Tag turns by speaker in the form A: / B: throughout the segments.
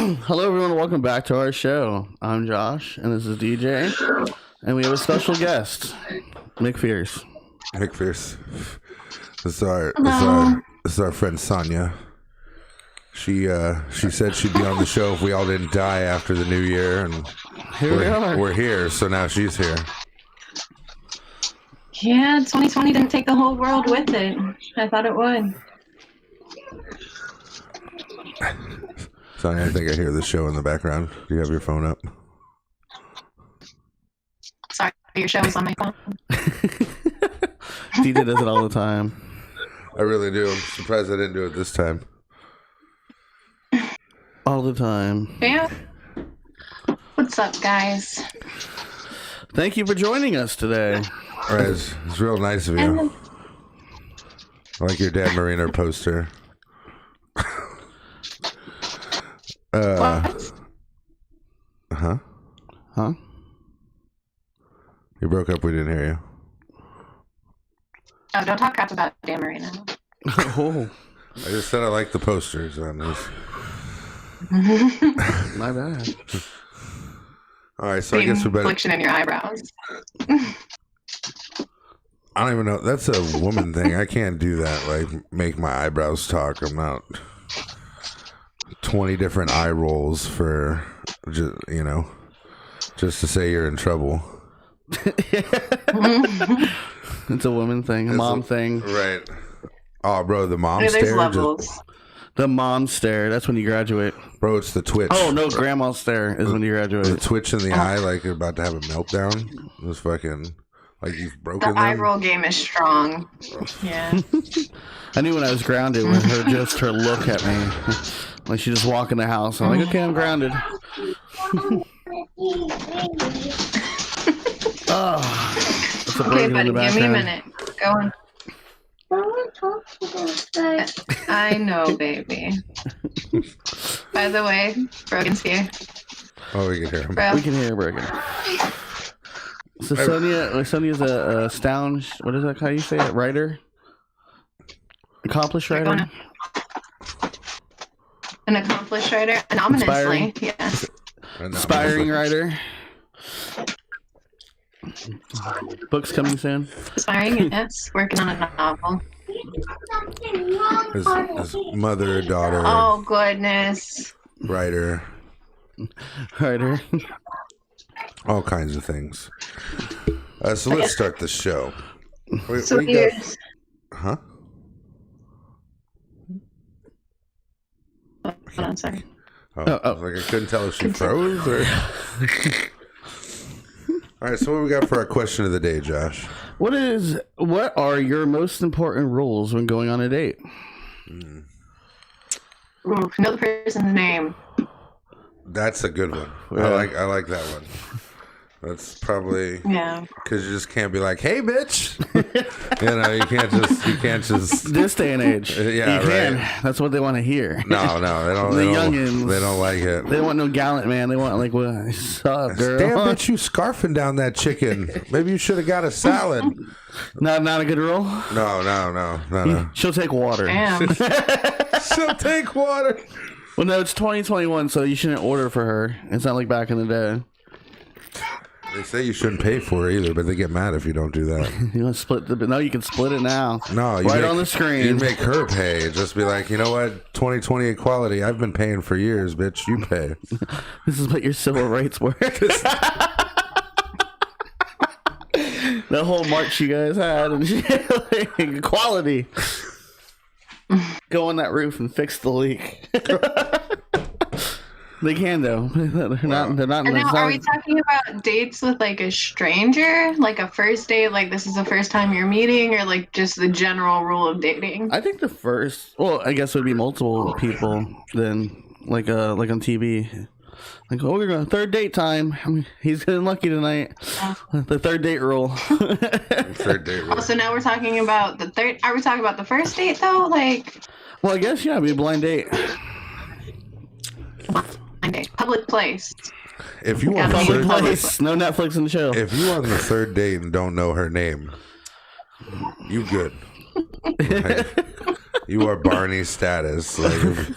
A: Hello, everyone. Welcome back to our show. I'm Josh, and this is DJ, and we have a special guest, Mick Fierce.
B: Mick Fierce. This is our friend Sonja. She said she'd be on the show if we all didn't die after the new year, and
A: Here we are.
B: We're here, so now she's here.
C: Yeah, 2020 didn't take the whole world with it. I thought it would.
B: Sonja, I think I hear the show in the background. Do you have your phone up?
C: Sorry, your show is on my phone.
A: DJ does it all the time.
B: I really do. I'm surprised I didn't do it this time.
A: All the time.
C: Yeah. What's up, guys?
A: Thank you for joining us today.
B: All right, it's real nice of you. I like your Dan Marino poster.
C: What?
B: Huh?
A: Huh?
B: You broke up. We didn't hear you.
C: Oh, don't talk crap about Dan Marino.
A: Oh,
B: I just said I like the posters on this.
A: my bad.
B: All right, so I guess we better.
C: Affliction in your eyebrows.
B: I don't even know. That's a woman thing. I can't do that. Like, make my eyebrows talk. I'm not 20 different eye rolls for just to say you're in trouble.
A: It's a woman thing, a mom thing.
B: Right. Oh, bro, the mom
C: There's
B: stare.
C: levels.
A: The mom stare. That's when you graduate.
B: Bro, it's the twitch.
A: Oh no, grandma stare is when you
B: The
A: graduate.
B: twitch in the eye, like you're about to have a meltdown. It was fucking like you've broken
C: The eye
B: them.
C: roll game is strong. Yeah.
A: I knew when I was grounded with her look at me. Like she just walk in the house. I'm like, okay, I'm grounded. That's a
C: Okay,
A: burger in
C: buddy,
A: the
C: give me a
A: background.
C: minute. Go on. I know, baby. By the way, Brogan's here.
B: Oh, we can hear him.
C: Bro.
A: We can hear Brogan. So Sonia's a sound. What is that? How you say it? Writer, accomplished writer.
C: An accomplished writer, anonymously.
A: Inspiring.
C: Yes.
A: Aspiring writer. Books coming soon.
C: Aspiring, yes. Working on a novel.
B: His mother, daughter,
C: Oh, goodness.
B: writer,
A: Writer.
B: all kinds of things. So let's start the show.
C: So
B: We got-
C: here's...
B: Huh?
C: Hold on, sorry.
B: Oh, I was like I couldn't tell if she froze or. All right, so what we got for our question of the day, Josh?
A: What are your most important rules when going on a date?
C: Ooh, know the person's name.
B: That's a good one.
A: Yeah.
B: I like that one. That's probably
C: Yeah.
B: because you just can't be like, "Hey, bitch," you can't just.
A: This day and age,
B: Yeah,
A: you can.
B: right.
A: That's what they want to hear.
B: No, they don't.
A: The
B: They
A: youngins.
B: don't, they don't like it.
A: They want no gallant man. They want like, what's up, girl?
B: Damn, bitch, you scarfing down that chicken. Maybe you should have got a salad.
A: Not a good rule.
B: No.
A: She'll take water.
C: Damn.
B: She'll take water.
A: Well, no, it's 2021, so you shouldn't order for her. It's not like back in the day.
B: They say you shouldn't pay for it either, but they get mad if you don't do that.
A: You want to split the? No, you can split it now.
B: No, you
A: right
B: make,
A: on the screen.
B: You make her pay. Just be like, you know what? 2020 equality. I've been paying for years, bitch. You pay.
A: This is what your civil rights were. The whole march you guys had and shit, like, equality. Go on that roof and fix the leak. They can though. They're not.
C: And now, are we talking about dates with like a stranger, like a first date, like this is the first time you're meeting, or like just the general rule of dating?
A: I think the first. Well, I guess it would be multiple people. Then, like on TV. Like, oh, we're going third date time. I mean, he's getting lucky tonight. The third date rule.
B: Third date.
C: Oh, so now we're talking about the third. Are we talking about the first date though? Like,
A: Well, I guess yeah, it'd be a blind date.
C: public place.
B: If you on
C: Gotta
B: the
C: be
B: third,
C: public.
A: Place, no Netflix and chill.
B: if you on the third date and don't know her name, you good. Like, you are Barney status. Like,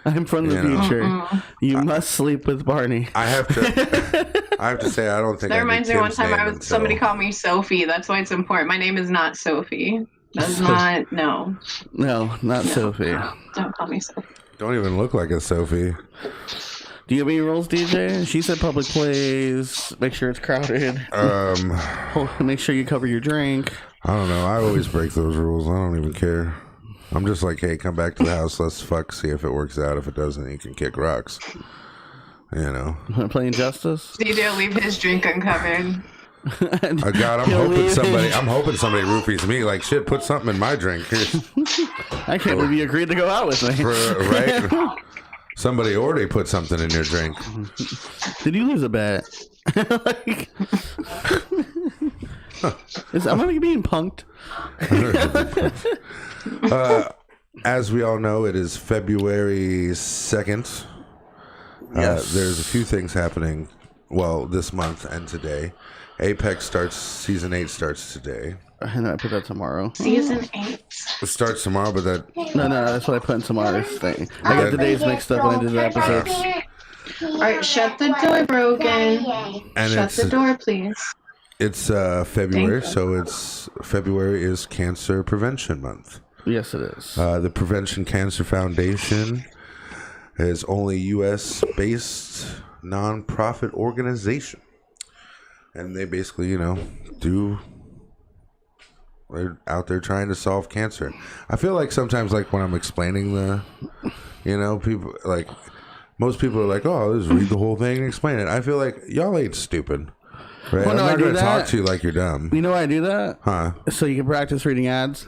A: I'm from the future. You must sleep with Barney.
B: I have to say, I don't think
C: That
B: I
C: reminds
B: knew
C: me one
B: Kim's
C: time
B: name
C: somebody
B: until-
C: called me Sophie. That's why it's important. My name is not Sophie. That's not, no.
A: No, not Sophie.
C: Don't call me Sophie.
B: Don't even look like a Sophie.
A: Do you have any rules, DJ? She said public place. Make sure it's crowded. Make sure you cover your drink.
B: I don't know. I always break those rules. I don't even care. I'm just like, hey, come back to the house. Let's fuck. See if it works out. If it doesn't, you can kick rocks. You know.
A: Playing Justice.
C: DJ will leave his drink uncovered.
B: Oh God, I'm hoping somebody roofies me. Like shit, put something in my drink.
A: I can't believe you agreed to go out with me.
B: Right? Somebody already put something in your drink.
A: Did you lose a bet? Like, am I being punked?
B: As we all know, it is February 2nd.
A: Yes.
B: There's a few things happening. Well, this month and today. Apex starts, season 8 starts today.
A: And I put that tomorrow.
C: Season 8.
B: It starts tomorrow, but that...
A: No, that's what I put in tomorrow's thing. I got the days mixed up when I did the episodes.
C: Alright, shut the door, Brogan.
B: And
C: Shut the door, please.
B: It's February, so February is Cancer Prevention Month.
A: Yes, it is.
B: The Prevention Cancer Foundation is only U.S.-based non-profit organization. And they basically, they're out there trying to solve cancer. I feel like sometimes, like, when I'm explaining people, like, most people are like, oh, I'll just read the whole thing and explain it. I feel like y'all ain't stupid. Right?
A: Well, no,
B: I'm not going to talk
A: that.
B: to you like you're dumb.
A: You know why I do that?
B: Huh?
A: So you can practice reading ads.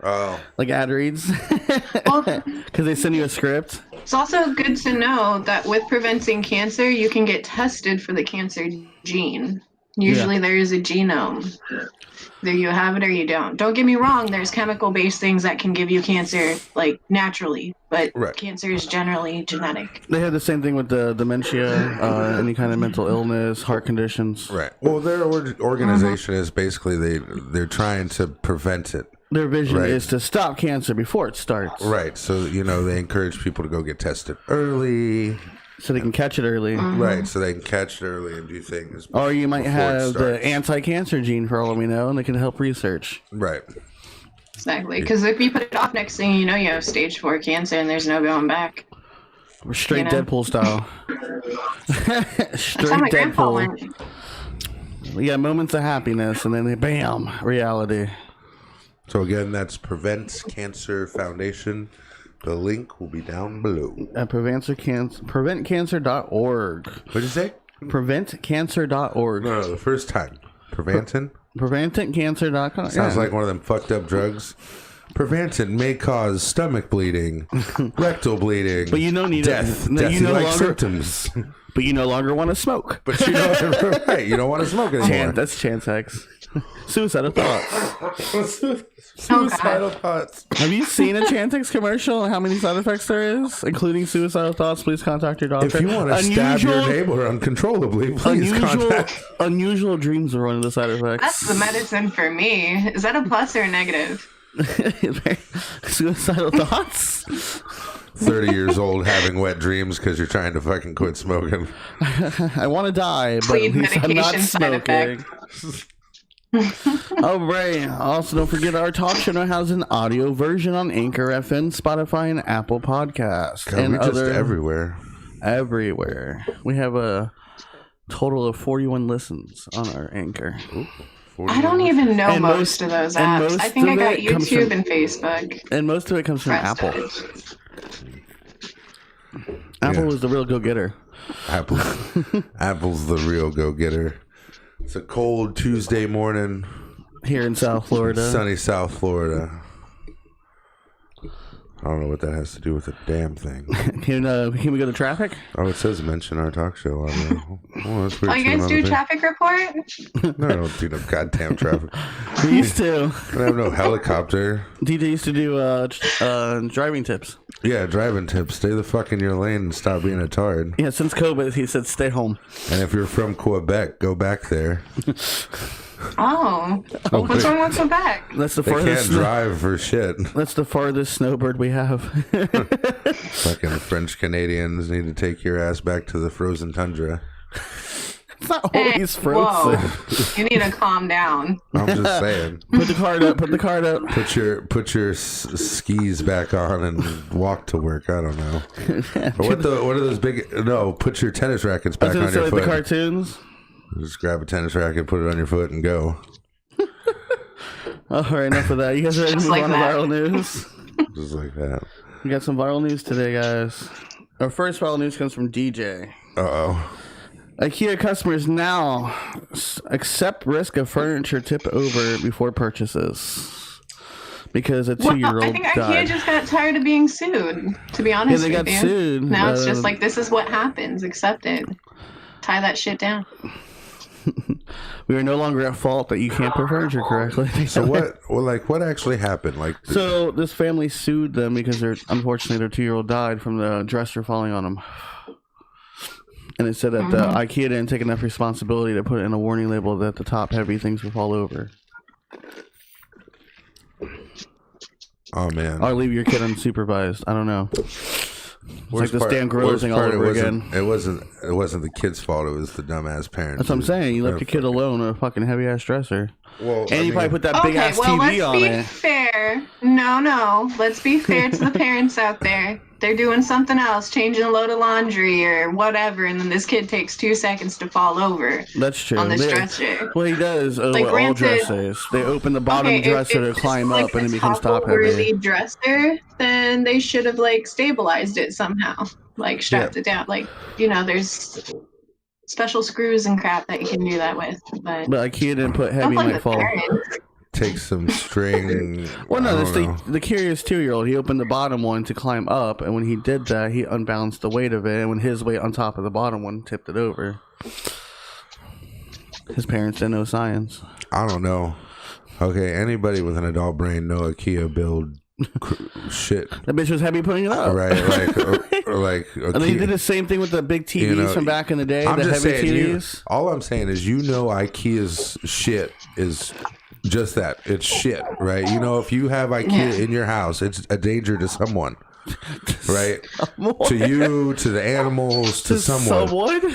B: Oh.
A: Like ad reads. Because they send you a script.
C: It's also good to know that with preventing cancer, you can get tested for the cancer gene. Usually there is a genome. Either you have it or you don't. Don't get me wrong, there's chemical-based things that can give you cancer, like, naturally. But cancer is generally genetic.
A: They have the same thing with the dementia, any kind of mental illness, heart conditions.
B: Right. Well, their organization is basically they're trying to prevent it.
A: Their vision is to stop cancer before it starts.
B: Right. So, they encourage people to go get tested early.
A: So they can catch it early.
B: Right. So they can catch it early and do things.
A: Or you might have the anti-cancer gene for all we know, and they can help research.
B: Right.
C: Exactly. Because if you put it off, next thing you know, you have stage 4 cancer and there's no going back.
A: We're straight Deadpool style. Straight
C: my grandpa
A: Deadpool.
C: went.
A: Yeah, moments of happiness, and then bam, reality.
B: So again, that's Prevent Cancer Foundation. The link will be down below.
A: At preventcancer.org.
B: What did you say?
A: Preventcancer.org.
B: No, the first time. Preventin?
A: Preventcancer.com.
B: Sounds like one of them fucked up drugs. Preventin may cause stomach bleeding, rectal bleeding,
A: but you don't need
B: death,
A: death-like
B: symptoms.
A: But you no longer want to smoke.
B: But you don't want to smoke anymore.
A: That's Chantix. Suicidal thoughts.
B: Suicidal thoughts.
A: Have you seen a Chantix commercial and how many side effects there is, including suicidal thoughts? Please contact your doctor.
B: If you want to stab your neighbor uncontrollably, please contact.
A: Unusual dreams are one of the side effects.
C: That's the medicine for me. Is that a plus or a negative?
A: Suicidal thoughts?
B: 30 years old having wet dreams because you're trying to fucking quit smoking.
A: I want to die, but at least I'm not smoking. All right. Also, don't forget our talk show now has an audio version on Anchor FM, Spotify, and Apple Podcasts.
B: God,
A: and
B: we're just everywhere.
A: Everywhere. We have a total of 41 listens on our Anchor.
C: Ooh. I don't even know most of those apps. I think I got YouTube and Facebook.
A: And most of it comes from Apple. Apple is the real go-getter.
B: Apple's the real go-getter. It's a cold Tuesday morning.
A: Here in South Florida.
B: Sunny South Florida. I don't know what that has to do with a damn thing.
A: Can we go to traffic?
B: Oh, it says mention our talk show on there. Oh, that's weird.
C: Oh, you guys do a traffic report?
B: No, I don't do no goddamn traffic.
A: We used to.
B: I have no helicopter.
A: DJ used to do driving tips.
B: Yeah, driving tips. Stay the fuck in your lane and stop being a tard.
A: Yeah, since COVID, he said stay home.
B: And if you're from Quebec, go back there.
C: Oh, what's wrong with Quebec?
A: That's the
B: They can't
A: farthest.
B: drive for shit.
A: That's the farthest snowbird we have.
B: Fucking French Canadians need to take your ass back to the frozen tundra.
A: It's not always frozen.
C: Whoa. You need to calm down.
B: I'm just saying.
A: Put the card up. Put the card up.
B: Put your skis back on and walk to work. I don't know. Or what are those big? No, put your tennis rackets
A: I was
B: back
A: gonna
B: on
A: say
B: your
A: like
B: foot.
A: the cartoons.
B: Just grab a tennis racket, put it on your foot, and go.
A: All right, enough of that. You guys ready to move
C: like
A: on to
C: that.
A: viral news?
B: Just like that.
A: We got some viral news today, guys. Our first viral news comes from DJ.
B: Uh-oh.
A: IKEA customers now accept risk of furniture tip over before purchases because a 2-year-old
C: I think IKEA
A: died.
C: just got tired of being sued, to be honest
A: they
C: with
A: got
C: you.
A: sued.
C: Now it's just like, this is what happens. Accept it. Tie that shit down.
A: We are no longer at fault that you can't put furniture correctly.
B: So what actually happened? Like,
A: So this family sued them because unfortunately their 2-year-old died from the dresser falling on them. And it said that IKEA didn't take enough responsibility to put in a warning label that the top heavy things would fall over.
B: oh man,
A: Or leave your kid unsupervised. I don't know. It's like the Stan Grohl thing all over again.
B: It wasn't the kid's fault. It was the dumbass parents.
A: That's what I'm saying. You left your kid alone on a fucking heavy ass dresser.
B: Well,
A: And you probably put that big ass
C: well,
A: TV on
C: let's be
A: it.
C: fair. No. Let's be fair to the parents out there. They're doing something else, changing a load of laundry or whatever, and then this kid takes 2 seconds to fall over
A: That's true.
C: on this dresser.
A: Well, he does.
C: Like,
A: All
C: granted-
A: dressers. They open the bottom dresser to
C: it's
A: climb
C: like
A: up, and it
C: a
A: becomes top
C: topple-worthy
A: heavy.
C: dresser, then they should have stabilized it somehow, strapped it down. There's special screws and crap that you can do that with, but
A: But IKEA didn't put
C: don't
A: heavy
C: blame
A: might
C: the
A: fall.
C: parents.
B: take some string.
A: Well, no,
B: I
A: that's
B: don't know.
A: the curious 2-year-old. He opened the bottom one to climb up, and when he did that, he unbalanced the weight of it, and when his weight on top of the bottom one tipped it over. His parents didn't know science.
B: I don't know. Okay, anybody with an adult brain know IKEA build shit,
A: That bitch was heavy putting it up.
B: right? Like
A: And they did the same thing with the big TVs from back in the day,
B: I'm
A: the
B: just
A: heavy
B: saying.
A: TVs.
B: All I'm saying is, IKEA's shit is just that. It's shit, right? If you have IKEA in your house, it's a danger to someone, right? To you, to the animals, to someone.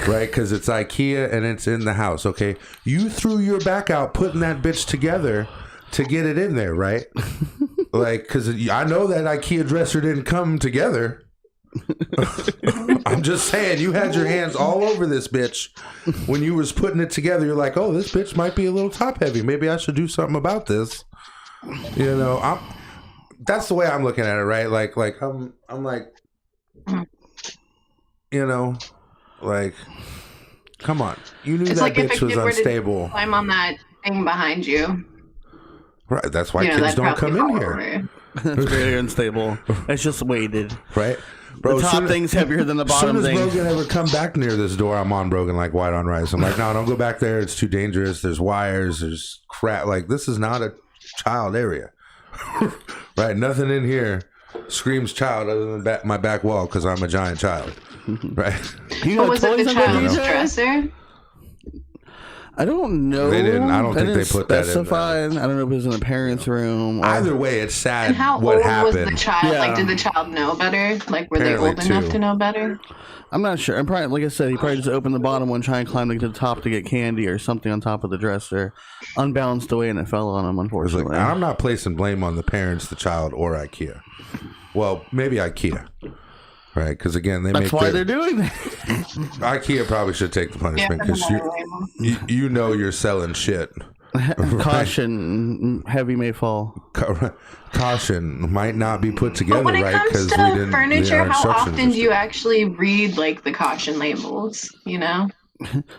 B: Right? Because it's IKEA and it's in the house. Okay, you threw your back out putting that bitch together to get it in there, right? Because I know that IKEA dresser didn't come together. I'm just saying, you had your hands all over this bitch when you was putting it together. You're like, oh, this bitch might be a little top heavy. Maybe I should do something about this. That's the way I'm looking at it, right? Like I'm like, come on, you knew
C: It's
B: that
C: like if
B: bitch
C: a
B: was
C: kid were to
B: unstable,
C: climb on that thing behind you.
B: right? That's why kids
C: that'd
B: don't come
C: probably
B: in
C: fall
B: here,
C: over.
A: It's very unstable. It's just weighted.
B: right? Bro,
A: The top thing's heavier than the bottom
B: As soon
A: thing.
B: as Brogan ever come back near this door, I'm on Brogan like white on rice. I'm like, no, don't go back there. It's too dangerous. There's wires. There's crap. Like, this is not a child area. Right? Nothing in here screams child other than my back wall because I'm a giant child. Right?
A: You
C: But
A: know
C: was it
A: toys
C: the
A: on that
C: child's
A: DJ?
C: dresser?
A: I don't know.
B: They didn't. I don't think they put that in there.
A: specified. I don't know if it was in the parents' room. Or...
B: Either way, it's sad
C: And how
B: what
C: old
B: happened.
C: was the child?
A: Yeah.
C: Did the child know better? Were they
B: Apparently
C: old enough
B: two.
C: to know better?
A: I'm not sure. I'm probably, like I said, he probably just opened the bottom one, try and climb to the top to get candy or something on top of the dresser, unbalanced away, and it fell on him.
B: It's
A: Unfortunately,
B: like, I'm not placing blame on the parents, the child, or IKEA. Well, maybe IKEA. Right? Because again,
A: that's why they're doing that.
B: IKEA probably should take the punishment because you know you're selling shit.
A: Caution: heavy may fall.
B: Caution might not be put together
C: But when it
B: right
C: comes
B: because
C: to
B: we didn't.
C: furniture,
B: our
C: how
B: instructions
C: often
B: were
C: do you actually read the caution labels?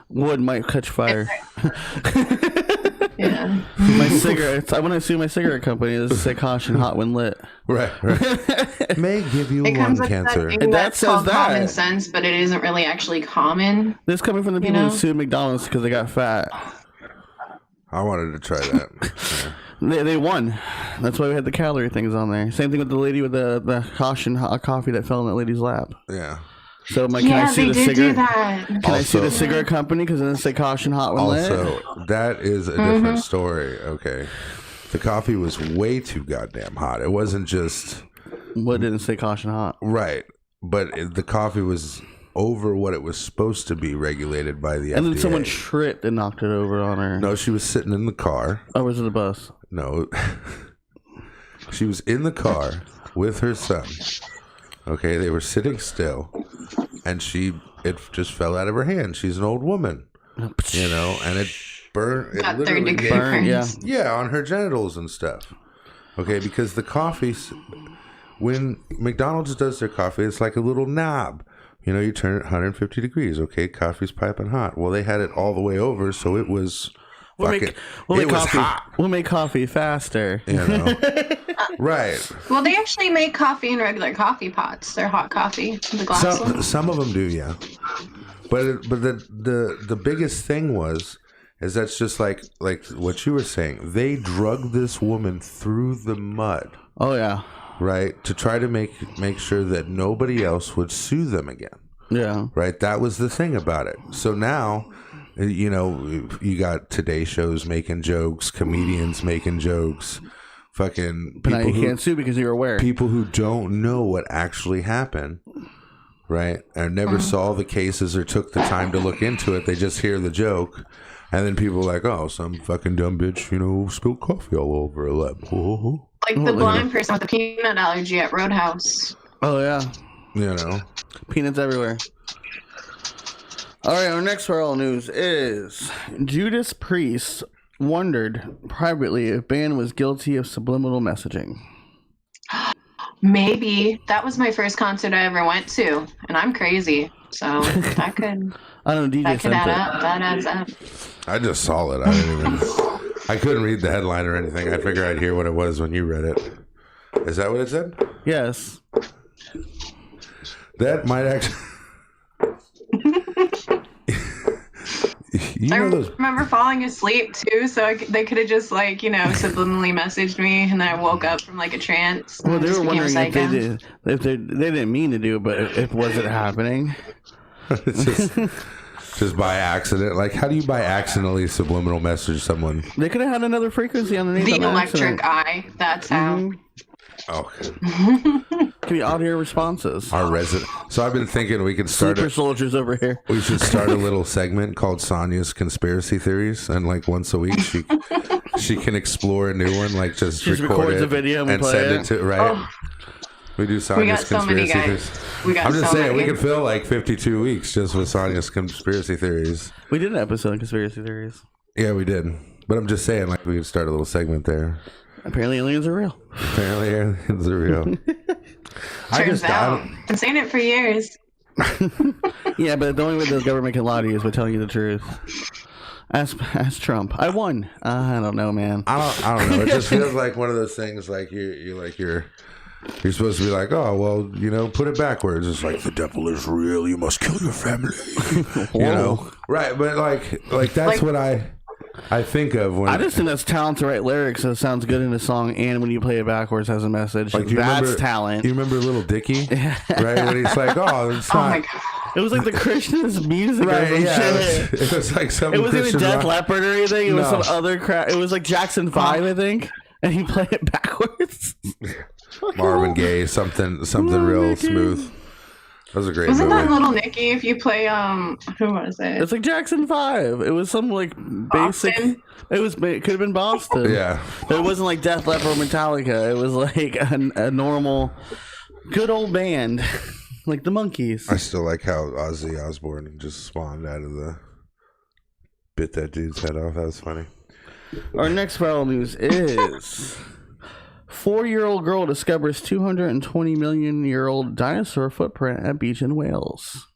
A: Wood might catch fire.
C: Yeah.
A: My cigarettes. I want to sue my cigarette company. This say caution: hot when lit.
B: right. May give you
C: It
B: lung
C: comes with
B: cancer.
C: that thing
A: And that
C: that's
A: says
C: called
A: that.
C: common sense, but it isn't really actually common.
A: This coming from the people
C: know?
A: who sued McDonald's because they got fat.
B: I wanted to try that.
A: They won. That's why we had the calorie things on there. Same thing with the lady with the caution hot coffee that fell in that lady's lap.
B: Yeah.
A: So I'm like, can I see
C: they
A: the
C: did do
A: cigarette?
C: that.
A: Can I see the cigarette company? Because then it say caution hot when lit.
B: Also, that is a different story. Okay, the coffee was way too goddamn hot. It wasn't just
A: What didn't say caution hot?
B: right, but the coffee was over what it was supposed to be regulated by the FDA.
A: And then someone tripped and knocked it over on her.
B: No, she was sitting in the car.
A: Oh, was it a bus?
B: No, she was in the car with her son. Okay, they were sitting still, and it just fell out of her hand. She's an old woman, you know, and it burned. It
C: Got
B: literally
C: third-degree
A: burns.
C: burns.
B: yeah, on her genitals and stuff. Okay, because the coffee, when McDonald's does their coffee, it's like a little knob. You know, you turn it 150 degrees. Okay, coffee's piping hot. Well, they had it all the way over, so it was it was hot.
A: We'll make coffee faster.
B: You know, right?
C: Well, they actually make coffee in regular coffee pots. They're hot coffee, the glass ones.
B: Some of them do, yeah. But the biggest thing is that's just like what you were saying. They drugged this woman through the mud.
A: Oh yeah.
B: Right, to try to make sure that nobody else would sue them again.
A: Yeah.
B: Right, that was the thing about it. So now, you know, you got Today shows making jokes, comedians making jokes, fucking
A: But now
B: people
A: you can't sue because you're aware.
B: people who don't know what actually happened, right, and never saw the cases or took the time to look into it. They just hear the joke, and then people are like, oh, some fucking dumb bitch, you know, spilled coffee all over her lap.
C: Like the blind person with the peanut allergy at Roadhouse.
A: Oh yeah.
B: You know,
A: Peanuts everywhere. All right, our next viral news is Judas Priest wondered privately if band was guilty of subliminal messaging.
C: Maybe. That was my first concert I ever went to, and I'm crazy. So that could
A: I don't know, DJ
C: that could
A: sent
C: add
A: it.
C: up. That adds up.
B: I just saw it. I didn't even. I couldn't read the headline or anything. I figured I'd hear what it was when you read it. Is that what it said?
A: Yes.
B: That might actually. You know those.
C: remember falling asleep too, so they could have just like, you know, subliminally messaged me, and then I woke up from like a trance.
A: Well,
C: and
A: they
C: just
A: were
C: became
A: wondering
C: psycho.
A: if they didn't mean to do it, but if was it happening?
B: It's just by accident. Like, how do you by accidentally subliminal message someone?
A: They could have had another frequency underneath.
C: The
A: on
C: electric
A: accident.
C: eye. That's how.
A: Mhm.
B: Oh,
A: Could be audio responses.
B: our resident. So I've been thinking we could start.
A: Super soldiers over here.
B: We should start a little segment called Sonja's conspiracy theories, and like once a week she can explore a new one. Like just record
A: records
B: it
A: a video and we
B: and
A: play
B: send
A: it.
B: it to right.
C: Oh,
B: We do
C: we
B: Sonja's
C: got so many
B: conspiracy
C: guys.
B: theories.
C: We got
B: I'm just
C: so
B: saying
C: many.
B: we could fill like 52 weeks just with Sonja's conspiracy theories.
A: We did an episode on conspiracy theories.
B: Yeah, we did. But I'm just saying, like, we could start a little segment there.
A: Apparently, aliens are real.
B: Apparently, aliens are real.
C: Turns out. Been saying it for years.
A: Yeah, but the only way the government can lie to you is by telling you the truth. Ask Trump. I won. I don't know, man.
B: I don't know. It just feels like one of those things. Like you're supposed to be like, oh well, you know, put it backwards. It's like the devil is real. You must kill your family. You know, right? But like that's what I think of when
A: I just think that's talent to write lyrics that sounds good in a song, and when you play it backwards, has a message.
B: like
A: That's talent.
B: You remember Little Dicky, right? When he's like, oh, it's
C: Oh
B: not.
C: my god.
A: It was like the Christian's music
B: Right,
A: or some
B: yeah,
A: shit.
B: it was like some.
A: It wasn't even
B: Christian
A: Def
B: rock.
A: Leppard or anything. It was
B: No.
A: some other crap. It was like Jackson 5, I think, and he played it backwards.
B: Marvin Gaye, something real smooth. That was a great
C: Wasn't
B: movie.
C: that Little Nicky if you play who was it?
A: It's like Jackson 5. It was some like basic.
C: Boston?
A: It could have been Boston.
B: Yeah.
A: But it wasn't like Def Leppard or Metallica. It was like a normal, good old band, like the Monkees.
B: I still like how Ozzy Osbourne just spawned out of the bit that dude's head off. That was funny.
A: Our next viral news is 4-year-old girl discovers 220 million-year-old dinosaur footprint at beach in Wales.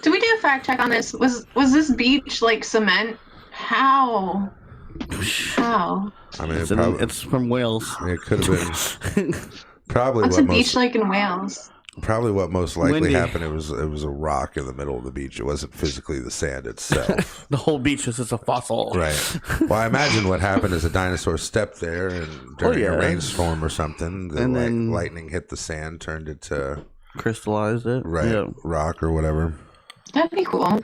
C: Did we do a fact check on this? Was this beach like cement? How? How?
B: I mean,
A: It's from Wales.
B: it could have been probably
C: What's
B: what
C: a beach
B: most
C: like in Wales?
B: probably what most likely
A: Windy.
B: happened. It was a rock in the middle of the beach. It wasn't physically the sand itself.
A: The whole beach was just a fossil.
B: Right. Well, I imagine what happened is a dinosaur stepped there and during
A: yeah.
B: a rainstorm or something, the
A: And then-
B: lightning hit the sand, turned it to
A: crystallized it.
B: Right.
A: Yeah.
B: Rock or whatever.
C: That'd be cool.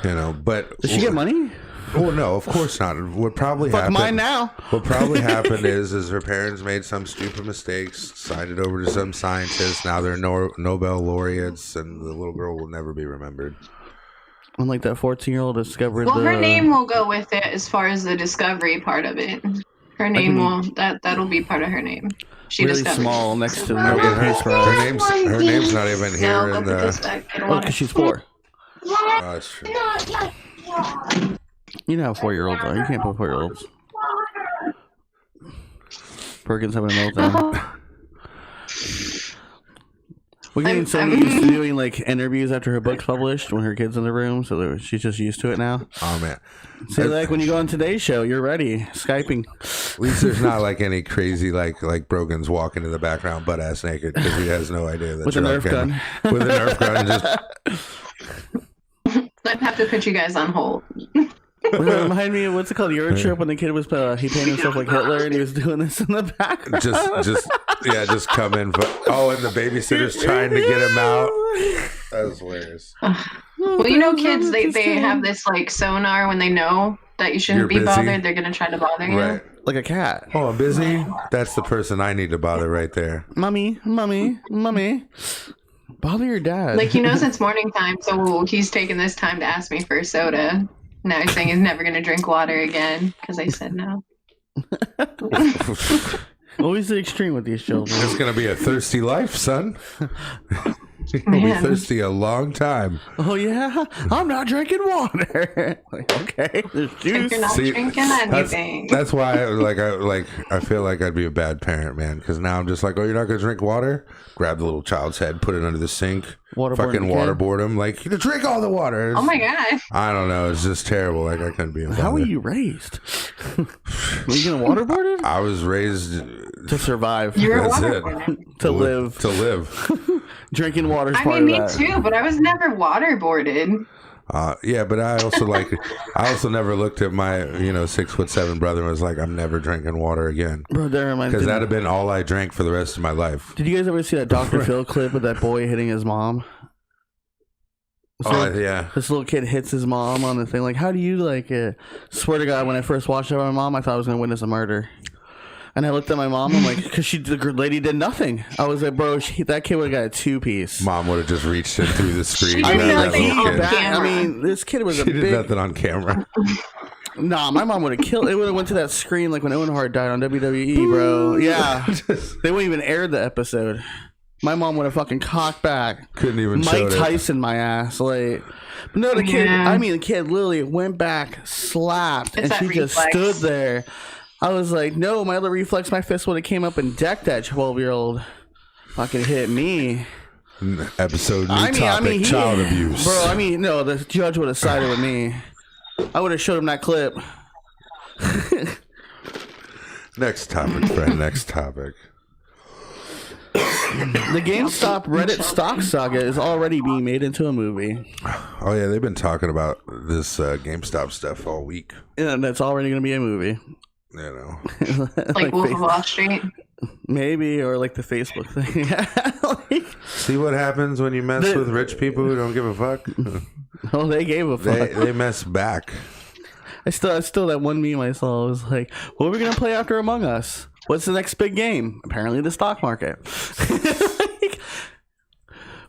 B: You know, but
A: Did she get money?
B: Oh no, of course not. What probably
A: Fuck
B: happened?
A: mine now.
B: What probably happened is her parents made some stupid mistakes, signed it over to some scientists. Now they're Nobel laureates, and the little girl will never be remembered.
A: Unlike that 14-year-old discovered.
C: Well, her name will go with it as far as the discovery part of it. Her name will that'll be part of her name. She
A: really
C: discovered
A: small
C: it.
A: next to
B: Her name's not even here
C: No,
B: in
C: go put this
B: the.
C: back. Get
A: Oh,
C: water.
A: because she's 4.
B: Oh, that's true.
A: You know how 4-year-olds are. You can't put 4-year-olds. Perkins having a meltdown. We're getting so used to doing like interviews after her book's published when her kid's in the room, so that she's just used to it now.
B: Oh man!
A: See, like when you go on Today's Show, you're ready, Skyping.
B: At least there's not like any crazy like Brogan's walking in the background butt ass naked because he has no idea that
A: With a
B: you're on
A: Nerf
B: camera. With a Nerf gun, just
C: I'd have to put you guys on hold.
A: Remind me of what's it called? Eurotrip when the kid was he painted himself like Hitler and he was doing this in the background.
B: just come in. And the babysitter's trying to get him out. That was hilarious.
C: Well, you know, kids they have this like sonar when they know that you shouldn't be bothered. They're gonna try to bother you.
B: Right.
A: Like a cat.
B: Oh, I'm busy. That's the person I need to bother right there.
A: Mommy. Bother your dad.
C: Like, he knows it's morning time, so he's taking this time to ask me for a soda. Now he's saying he's never going to drink water again because I said no.
A: Always the extreme with these children.
B: It's going to be a thirsty life, son. You'll be thirsty a long time.
A: Oh, yeah? I'm not drinking water. Like, okay, there's juice.
C: You're not drinking anything.
B: That's why I feel like I'd be a bad parent, man, because now I'm just like, oh, you're not going to drink water? Grab the little child's head, put it under the sink, waterboard him. Like, you drink all the water.
C: Oh, my God.
B: I don't know. It's just terrible. Like, I couldn't be a father.
A: How were you raised? Were you getting waterboarded?
B: I was raised
A: to survive.
C: You were
B: That's
C: waterboarded.
A: To live.
B: To live.
A: Drinking water is part
C: I mean,
A: of that.
C: me too, but I was never waterboarded.
B: Yeah, but I also never looked at my 6'7" brother and was like, I'm never drinking water again.
A: Bro, that reminds me.
B: Because that'd have been all I drank for the rest of my life.
A: Did you guys ever see that Dr. Phil clip with that boy hitting his mom?
B: Yeah.
A: This little kid hits his mom on the thing. Like, how do you swear to God, when I first watched it with my mom, I thought I was going to witness a murder. And I looked at my mom, I'm like, because the lady did nothing. I was like, bro, that kid would have got a 2-piece.
B: Mom would have just reached in through the screen.
C: She did nothing on camera.
A: I mean, this kid was
B: She did nothing on camera.
A: Nah, my mom would have killed. It would have went to that screen like when Owen Hart died on WWE, bro. Yeah, they wouldn't even air the episode. My mom would have fucking cocked back.
B: Couldn't even
A: Mike Tyson my ass. Like, no, the kid.
C: Yeah.
A: I mean, the kid literally went back, slapped,
C: It's
A: and she
C: reflex.
A: just stood there. I was like, no, my other reflex, my fist would have came up and decked that 12-year-old. Fucking hit me.
B: Episode new topic, child abuse.
A: Bro, I mean, no, the judge would have sided with me. I would have showed him that clip.
B: Next topic, friend. Next topic.
A: The GameStop Reddit stock saga is already being made into a movie.
B: Oh yeah, they've been talking about this GameStop stuff all week.
A: And it's already going to be a movie.
B: You know,
C: Like Wolf of Wall Street.
A: Maybe, or like the Facebook thing.
B: see what happens when you mess with rich people who don't give a fuck.
A: Oh, they gave a fuck.
B: They mess back.
A: I still that one meme I saw was like, what are we going to play after Among Us? What's the next big game? Apparently the stock market.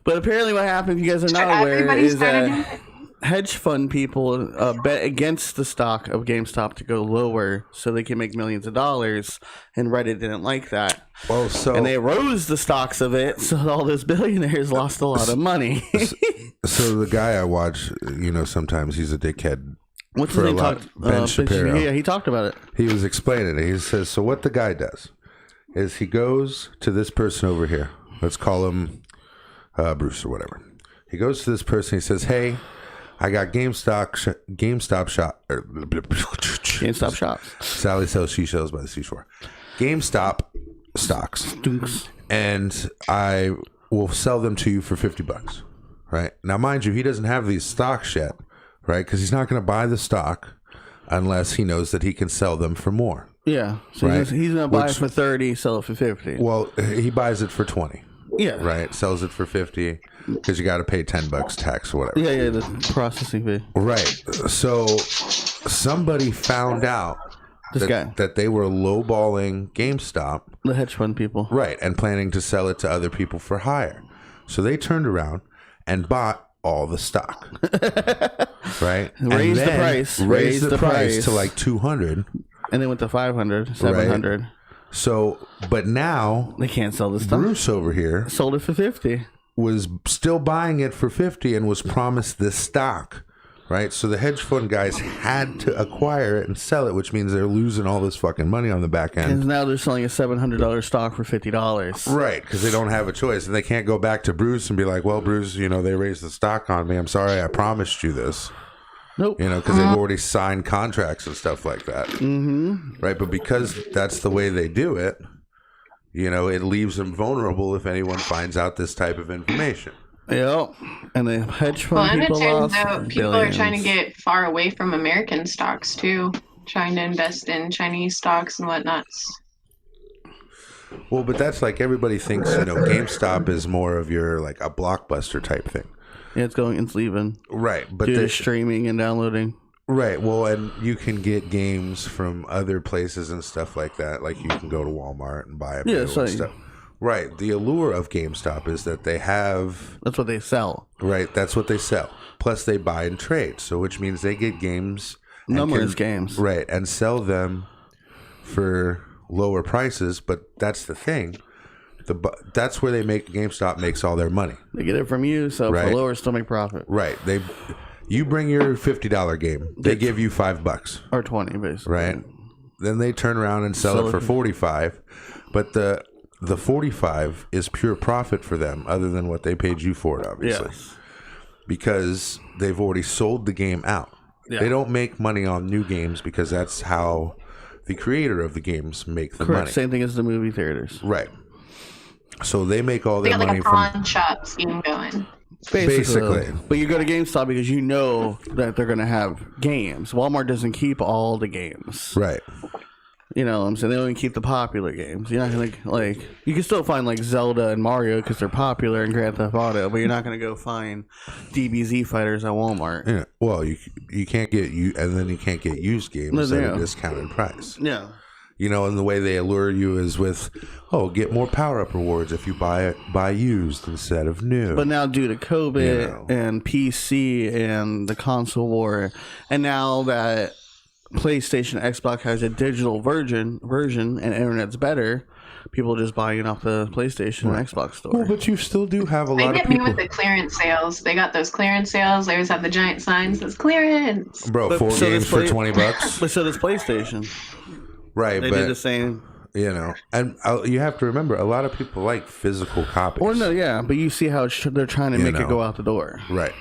A: But apparently what happened, if you guys are not aware, is that hedge fund people bet against the stock of GameStop to go lower so they can make millions of dollars, and Reddit didn't like that.
B: Well,
A: and they rose the stocks of it, so all those billionaires lost a lot of money.
B: So the guy I watch, sometimes he's a dickhead.
A: What's his name?
B: Ben Shapiro.
A: Yeah, he talked about it.
B: He was explaining it. He says, so what the guy does is he goes to this person over here. Let's call him Bruce or whatever. He goes to this person. He says, hey, I got GameStop
A: shops.
B: Sally sells seashells by the seashore. GameStop stocks. And I will sell them to you for $50. Right? Now, mind you, he doesn't have these stocks yet. Right? Because he's not going to buy the stock unless he knows that he can sell them for more.
A: Yeah. So
B: right?
A: he's going to buy it for 30, sell it for 50.
B: Well, he buys it for 20.
A: Yeah.
B: Right. Sells it for 50 because you got to pay $10 tax or whatever.
A: Yeah, the processing fee.
B: Right. So somebody found out that they were lowballing GameStop.
A: The hedge fund people.
B: Right. And planning to sell it to other people for higher. So they turned around and bought all the stock. Right.
A: Raised the price
B: to like 200.
A: And then went to 500, 700.
B: Right. So, but now
A: they can't sell this stuff.
B: Bruce over here
A: sold it for 50.
B: Was still buying it for 50 and was promised this stock. Right? So the hedge fund guys had to acquire it and sell it, which means they're losing all this fucking money on the back end.
A: And now they're selling a $700 stock for $50.
B: Right, because they don't have a choice. And they can't go back to Bruce and be like, well, Bruce, they raised the stock on me. I'm sorry, I promised you this.
A: Nope.
B: Because they've already signed contracts and stuff like that. Mm-hmm. Right, but because that's the way they do it, it leaves them vulnerable if anyone finds out this type of information.
A: Yep. And the hedge fund people lost
C: people are trying to get far away from American stocks too, trying to invest in Chinese stocks and whatnot.
B: Well, but that's like everybody thinks, GameStop is more of your like a Blockbuster type thing.
A: Yeah, it's leaving.
B: Right, but
A: due to streaming and downloading.
B: Right. Well, and you can get games from other places and stuff like that. Like you can go to Walmart and buy a and stuff. Right. The allure of GameStop is that they have...
A: That's what they sell.
B: Right. That's what they sell. Plus they buy and trade. So which means they get games...
A: Numerous games.
B: Right. And sell them for lower prices. But that's the thing. That's where GameStop makes all their money.
A: They get it from you, so for lower still make profit.
B: Right. You bring your $50 game. They give you $5.
A: Or 20, basically.
B: Right. Then they turn around and sell it for 45. But the 45 is pure profit for them, other than what they paid you for it, obviously. Yes. Because they've already sold the game out. Yeah. They don't make money on new games because that's how the creator of the games make the money.
A: Same thing as the movie theaters.
B: Right. So they make all their money from...
C: They got like a pawn shop scheme going.
B: Basically.
A: But you go to GameStop because you know that they're going to have games. Walmart doesn't keep all the games.
B: Right.
A: You know what I'm saying? They only keep the popular games. You're not going to, you can still find, Zelda and Mario because they're popular in Grand Theft Auto, but you're not going to go find DBZ fighters at Walmart.
B: Yeah. Well, you can't get... and then you can't get used games at a discounted price.
A: Yeah.
B: And the way they allure you is with, get more power-up rewards if you buy used instead of new.
A: But now due to COVID and PC and the console war, and now that PlayStation, Xbox has a digital version and internet's better, people are just buying off the PlayStation and Xbox store.
B: Well, but you still do have a lot of people.
C: They get me with the clearance sales. They got those clearance sales. They always have the giant signs that's clearance.
B: Bro, 4 games for $20.
A: But so does PlayStation.
B: Right,
A: they did the same.
B: And you have to remember, a lot of people like physical copies.
A: Well, no, yeah, but you see how they're trying to make it go out the door.
B: Right.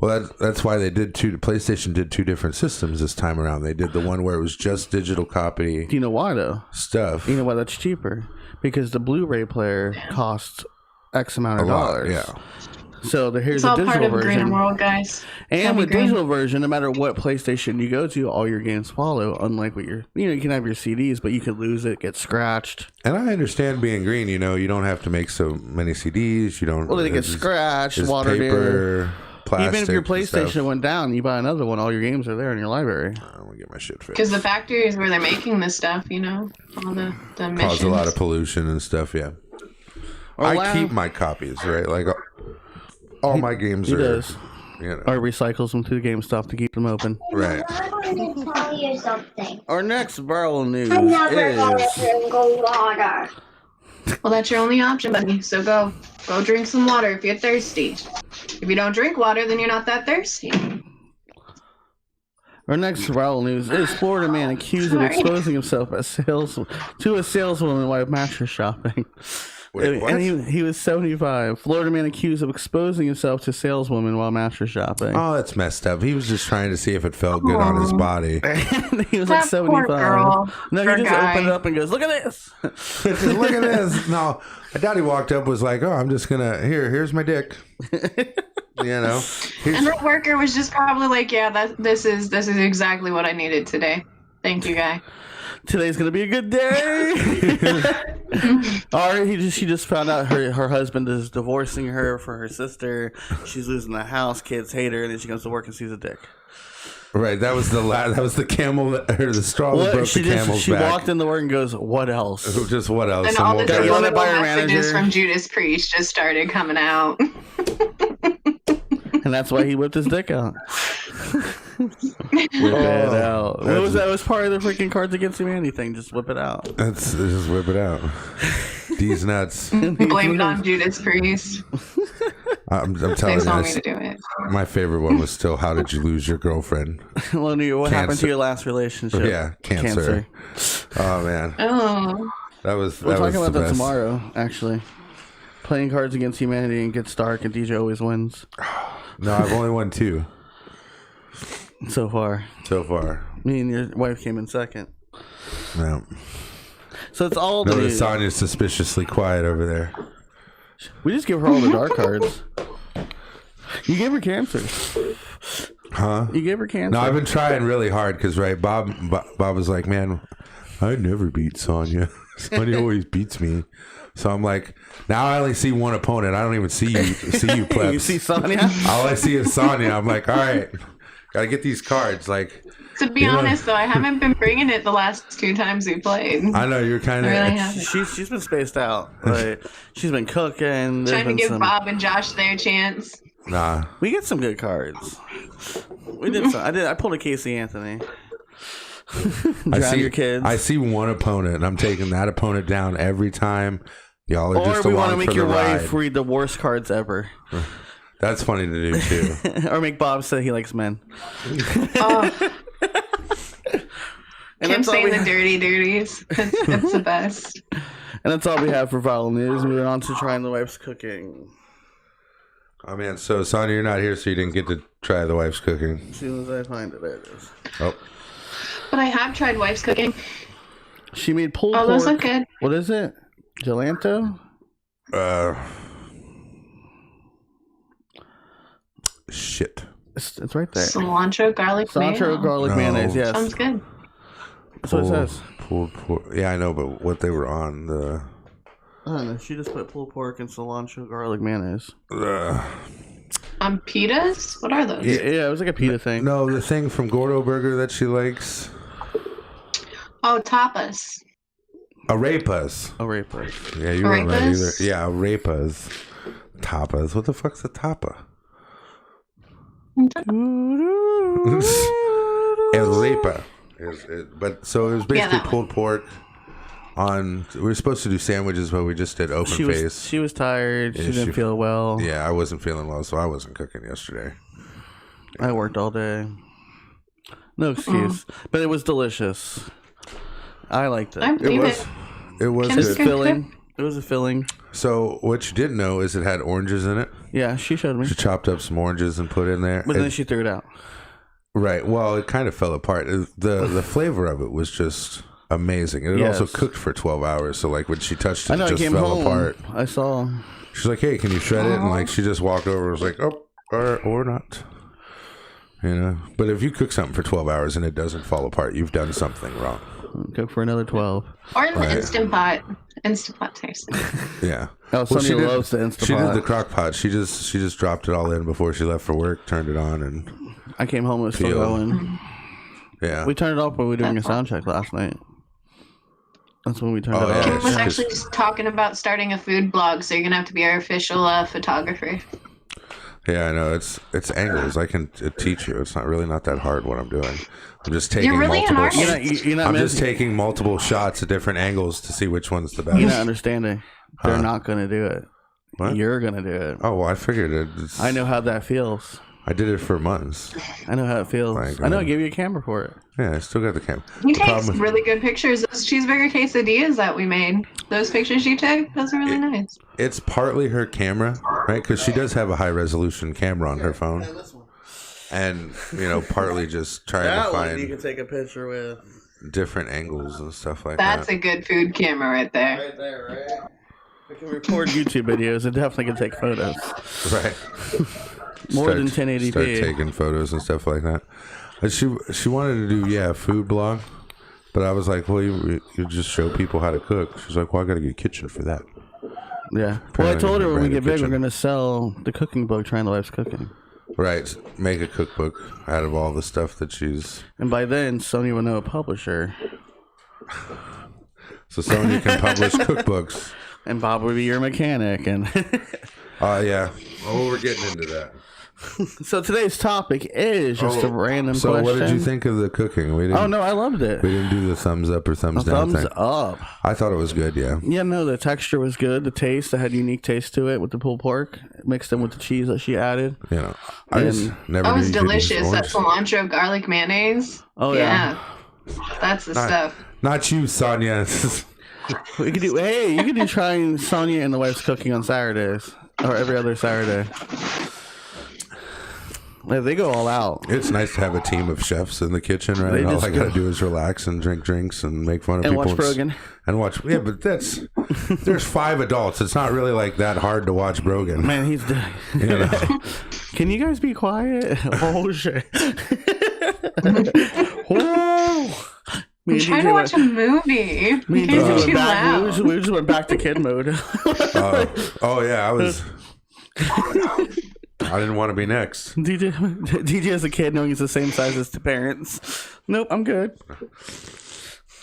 B: Well, that's why they did PlayStation did 2 different systems this time around. They did the one where it was just digital copy.
A: Do you know why, though?
B: Stuff.
A: You know why that's cheaper? Because the Blu-ray player costs X amount of dollars.
B: Yeah.
A: So here's
C: a digital
A: version. It's all part of the green
C: world, guys.
A: And with digital version, no matter what PlayStation you go to, all your games follow. Unlike what you can have your CDs, but you could lose it, get scratched.
B: And I understand being green. You don't have to make so many CDs. You don't.
A: Well, they get scratched, watered in. Plastic. Even if your PlayStation went down, you buy another one. All your games are there in your library.
B: I'm gonna get my shit fixed.
C: Because the factories where they're making this stuff, all the emissions.
B: Cause a lot of pollution and stuff. Yeah. I keep my copies, right? Like all my games are.
D: Or recycles them to the GameStop to keep them open.
B: Right.
E: I'm going to tell you something.
A: Our next viral news
E: I'm never going to
A: is...
E: drink water.
C: Well, that's your only option, buddy. So go drink some water if you're thirsty. If you don't drink water, then you're not that thirsty.
A: Our next viral news is Florida man accused of exposing himself to a saleswoman while mattress shopping.
B: Wait, what?
A: And he was 75. Florida man accused of exposing himself to saleswoman while mattress shopping.
B: Oh, that's messed up. He was just trying to see if it felt good on his body.
A: He was
C: That
A: like 75.
C: poor girl.
A: No, he
C: Poor
A: just
C: guy.
A: opened it up and goes, "Look at this."
B: Look at this. No, I doubt he walked up was like, "Oh, I'm just gonna here's my dick."
C: And that worker was just probably like, "Yeah, this is exactly what I needed today. Thank you, guy."
A: Today's gonna be a good day. Or she just found out her husband is divorcing her for her sister. She's losing the house. Kids hate her, and then she comes to work and sees a dick.
B: Right, that was the camel or the straw that broke the camel's
A: she
B: back.
A: walked in the work and goes, "What else?"
B: Just what else?
C: And all the
A: got yelled at by her
C: messages
A: manager.
C: from Judas Priest just started coming out.
A: And that's why he whipped his dick out. Whip it out. What was that? It was part of the freaking Cards Against Humanity thing. Just whip it out.
B: That's just whip it out. These nuts.
C: Blame it on Judas Priest.
B: I'm
C: They
B: telling
C: told me
B: you,
C: to do it.
B: my favorite one was still "How did you lose your girlfriend?"
A: Lonnie, what happened
B: Cancer.
A: to your last relationship?
B: Yeah, cancer. Oh man,
C: Oh.
B: that was.
A: We're
B: that was
A: talking about
B: the
A: that
B: best.
A: tomorrow, actually. Playing Cards Against Humanity and gets dark, and DJ always wins.
B: No, I've only won 2
A: So far.
B: so far.
A: Me and your wife came in second.
B: No,
A: So it's all the
B: notice Sonya's suspiciously quiet over there.
A: We just give her all the dark cards. You gave her cancer.
B: Huh?
A: You gave her cancer.
B: No, I've been trying really hard because Bob was like, man, I never beat Sonja. Sonja always beats me. So I'm like, now I only see one opponent. I don't even see you plebs.
A: You see Sonya?
B: All I see is Sonja. I'm like, all right, gotta get these cards. Like,
C: To be honest, though, I haven't been bringing it the last 2 times we played.
B: I know you're kind
C: I really
B: of.
C: haven't.
A: She's been spaced out. Like, she's been cooking. There's
C: Trying to
A: been
C: give
A: some,
C: Bob and Josh their chance.
B: Nah.
A: we get some good cards. We did some. I pulled a Casey Anthony. Drown your kids.
B: I see one opponent, and I'm taking that opponent down every time. Y'all are
A: or
B: just
A: we
B: want
A: want to
B: to
A: make your
B: ride.
A: wife read the worst cards ever.
B: That's funny to do too.
A: Or make Bob say he likes men.
C: Oh,
A: And
C: Kim
A: that's all
C: saying
A: we
C: the dirty dirties. It's the best.
A: And that's all we have for viral news. Moving on to trying the wife's cooking.
B: Oh man, so Sonja, you're not here, so you didn't get to try the wife's cooking.
A: As soon as I find it, there it is.
B: Oh,
C: But I have tried wife's cooking.
A: She made pulled
C: Oh,
A: pork.
C: those look good.
A: What is it? Gelato?
B: shit.
A: It's right there.
C: Cilantro, garlic,
A: Cilantro,
C: mayo.
A: garlic,
B: No.
A: mayonnaise. Yes,
C: Sounds good.
A: that's what it says.
B: Pulled pork. Yeah, I know, but what they were on the.
A: I don't know. She just put pulled pork and cilantro, garlic, mayonnaise.
C: Pitas? What are those?
A: Yeah, it was like a pita thing.
B: No, the thing from Gordo Burger that she likes.
C: Oh, tapas.
B: Arepas.
A: Arepas.
B: Yeah, you weren't right either.
C: Arepas?
B: Yeah, arepas. Tapas. What the fuck's a tapa? Arepa. But so it was basically
C: that one.
B: pulled pork. We were supposed to do sandwiches, but we just did open face.
A: She was tired.
B: Yeah,
A: she didn't feel well.
B: Yeah, I wasn't feeling well, so I wasn't cooking yesterday.
A: I worked all day. No excuse. But it was delicious. I liked it.
C: I believe
B: It was
C: Kim's
B: good.
C: good.
A: Filling. It was a filling.
B: So what you didn't know is it had oranges in it.
A: Yeah, she showed me.
B: She chopped up some oranges and put in there.
A: But then she threw it out.
B: Right. Well, it kind of fell apart. The flavor of it was just amazing. And it
A: Yes.
B: also cooked for 12 hours. So like when she touched it,
A: I know.
B: it
A: I
B: just
A: came
B: fell
A: home.
B: apart.
A: I saw.
B: She's like, "Hey, can you shred it?" And like she just walked over and was like, "Oh, or not." You know. But if you cook something for 12 hours and it doesn't fall apart, you've done something wrong.
A: Cook for another 12.
C: Or in the
B: Right.
C: Instant Pot. Instant Pot tastes good.
B: Yeah.
A: Oh, Sonia loves the Instant
B: She did
A: Pot.
B: the crock pot. She just dropped it all in before she left for work, turned it on, and
A: I came home. It was still
B: Peel.
A: going.
B: yeah.
A: We turned it off when we were doing a sound check last night. That's when we turned
B: Oh,
A: it
B: yeah.
C: Kim
A: off.
C: was actually just talking about starting a food blog, so you're going to have to be our official photographer.
B: Yeah, I know. It's angles. I can teach you. It's not that hard what I'm doing. I'm just taking
C: You're really an
B: multiple.
C: artist.
A: You're not
B: I'm just
A: missing-
B: taking multiple shots at different angles to see which one's the best.
A: You're not understanding. They're
B: Huh?
A: not going to do it.
B: What?
A: You're going to do it.
B: Oh, well, I figured it.
A: I know how that feels.
B: I did it for months.
A: I know how it feels.
B: My
A: I know I
B: God.
A: gave you a camera for it.
B: Yeah, I still got the camera.
C: He
B: The
C: takes
B: problem-
C: really good pictures. Those cheeseburger quesadillas that we made, those pictures you took, those are really nice.
B: It's partly her camera, right? Because she does have a high resolution camera on her phone, and partly just trying to find
A: can take a picture with.
B: different angles and stuff like
C: That's
B: that.
C: a good food camera right there.
A: Right there, right? We can record YouTube videos. It definitely can take photos.
B: Right.
A: More than 1080p.
B: Start taking photos and stuff like that. But she wanted to do a food blog, But I was like, well, you just show people how to cook. She's like, well, I got to get a kitchen for that.
A: Yeah. Well, I told her when we get big,
B: kitchen.
A: we're gonna sell the cooking book, Trying the Wife's Cooking.
B: Right. Make a cookbook out of all the stuff that she's.
A: And by then, Sony will know a publisher.
B: So Sonja can publish cookbooks.
A: And Bob would be your mechanic. And
B: Yeah. Oh, we're getting into that.
A: so today's topic is just a random
B: So
A: question.
B: what did you think of the cooking? We didn't,
A: Oh, no, I loved it.
B: We didn't do the thumbs up or thumbs down
A: Thumbs
B: thing.
A: up.
B: I thought it was good, yeah.
A: Yeah, no, the texture was good. The taste, it had unique taste to it with the pulled pork mixed in with the cheese that she added.
B: You know, I just never
C: That
B: knew
C: was
B: you could use
C: delicious. That
B: orange.
C: cilantro garlic mayonnaise.
A: Oh, yeah.
C: That's the stuff.
B: Not you, Sonia.
A: We could do. Hey, you could do Trying Sonia and the Wife's Cooking on Saturdays or every other Saturday. Yeah, they go all out.
B: It's nice to have a team of chefs in the kitchen, right?
A: They
B: All
A: just
B: I gotta
A: go-
B: do is relax and drink drinks and make fun of
A: And
B: people.
A: watch Brogan.
B: And watch. Yeah, but there's 5 adults. It's not really like that hard to watch Brogan.
A: Man, he's.
B: You know?
A: Can you guys be quiet? Oh shit! Whoa!
C: I'm trying to watch a movie.
A: Me
C: You
A: and
C: guys are
A: DJ
C: too
A: went back.
C: loud.
A: We just went back to kid mode.
B: Oh yeah, I was. I didn't want to be next.
A: DJ as a kid knowing he's the same size as the parents. Nope, I'm good.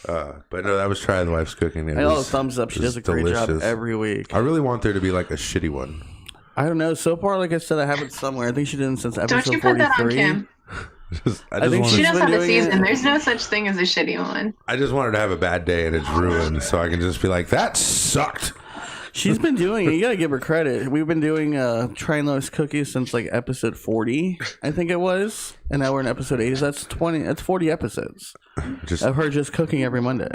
B: But no, that was Trying the Wife's Cooking. It
A: I love
B: was-
A: thumbs up. She
B: it was
A: does a great job
B: delicious.
A: every week.
B: I really want there to be like a shitty one.
A: I don't know. So far, like I said, I have it somewhere. I think she did it since episode
C: Don't you put that on
A: 43.
C: Kim?
A: I think
C: She
A: She's
C: knows
A: been
C: how to
A: doing
C: season.
A: it.
C: There's no such thing as a shitty one.
B: I just wanted to have a bad day and it's ruined, so I can just be like, that sucked.
A: She's been doing it. You gotta give her credit. We've been doing Trying those cookies since like episode 40, I think it was, and now we're in episode 80. So that's 20. That's 40 episodes
B: Just
A: of her just cooking every Monday.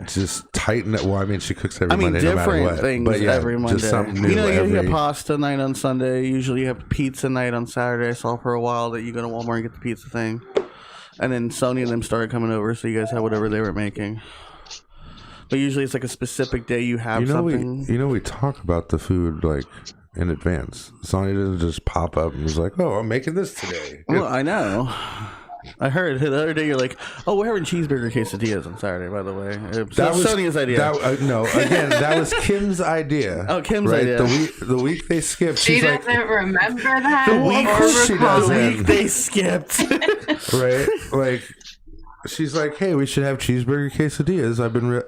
B: tighten it. Well, I mean, she cooks every
A: I mean,
B: Monday, no matter
A: different
B: what.
A: things
B: But yeah,
A: every Monday.
B: just something new
A: You know, you
B: every.
A: get pasta night on Sunday. Usually, you have pizza night on Saturday. I saw for a while that you go to Walmart and get the pizza thing, and then Sony and them started coming over, so you guys had whatever they were making. But usually, it's like a specific day you have something.
B: We talk about the food like in advance. Sonya doesn't just pop up and was like, "Oh, I'm making this today."
A: Well, I know. I heard the other day you're like, "Oh, we're having cheeseburger quesadillas on Saturday." By the way, that was Sonia's idea.
B: No, again, that was Kim's idea.
A: Oh, Kim's idea.
B: The week they skipped,
C: She
B: she's like,
C: doesn't remember that.
A: The week
C: or
B: she
C: recall
B: doesn't.
C: it.
A: week they skipped.
B: right, like. She's like, hey, we should have cheeseburger quesadillas.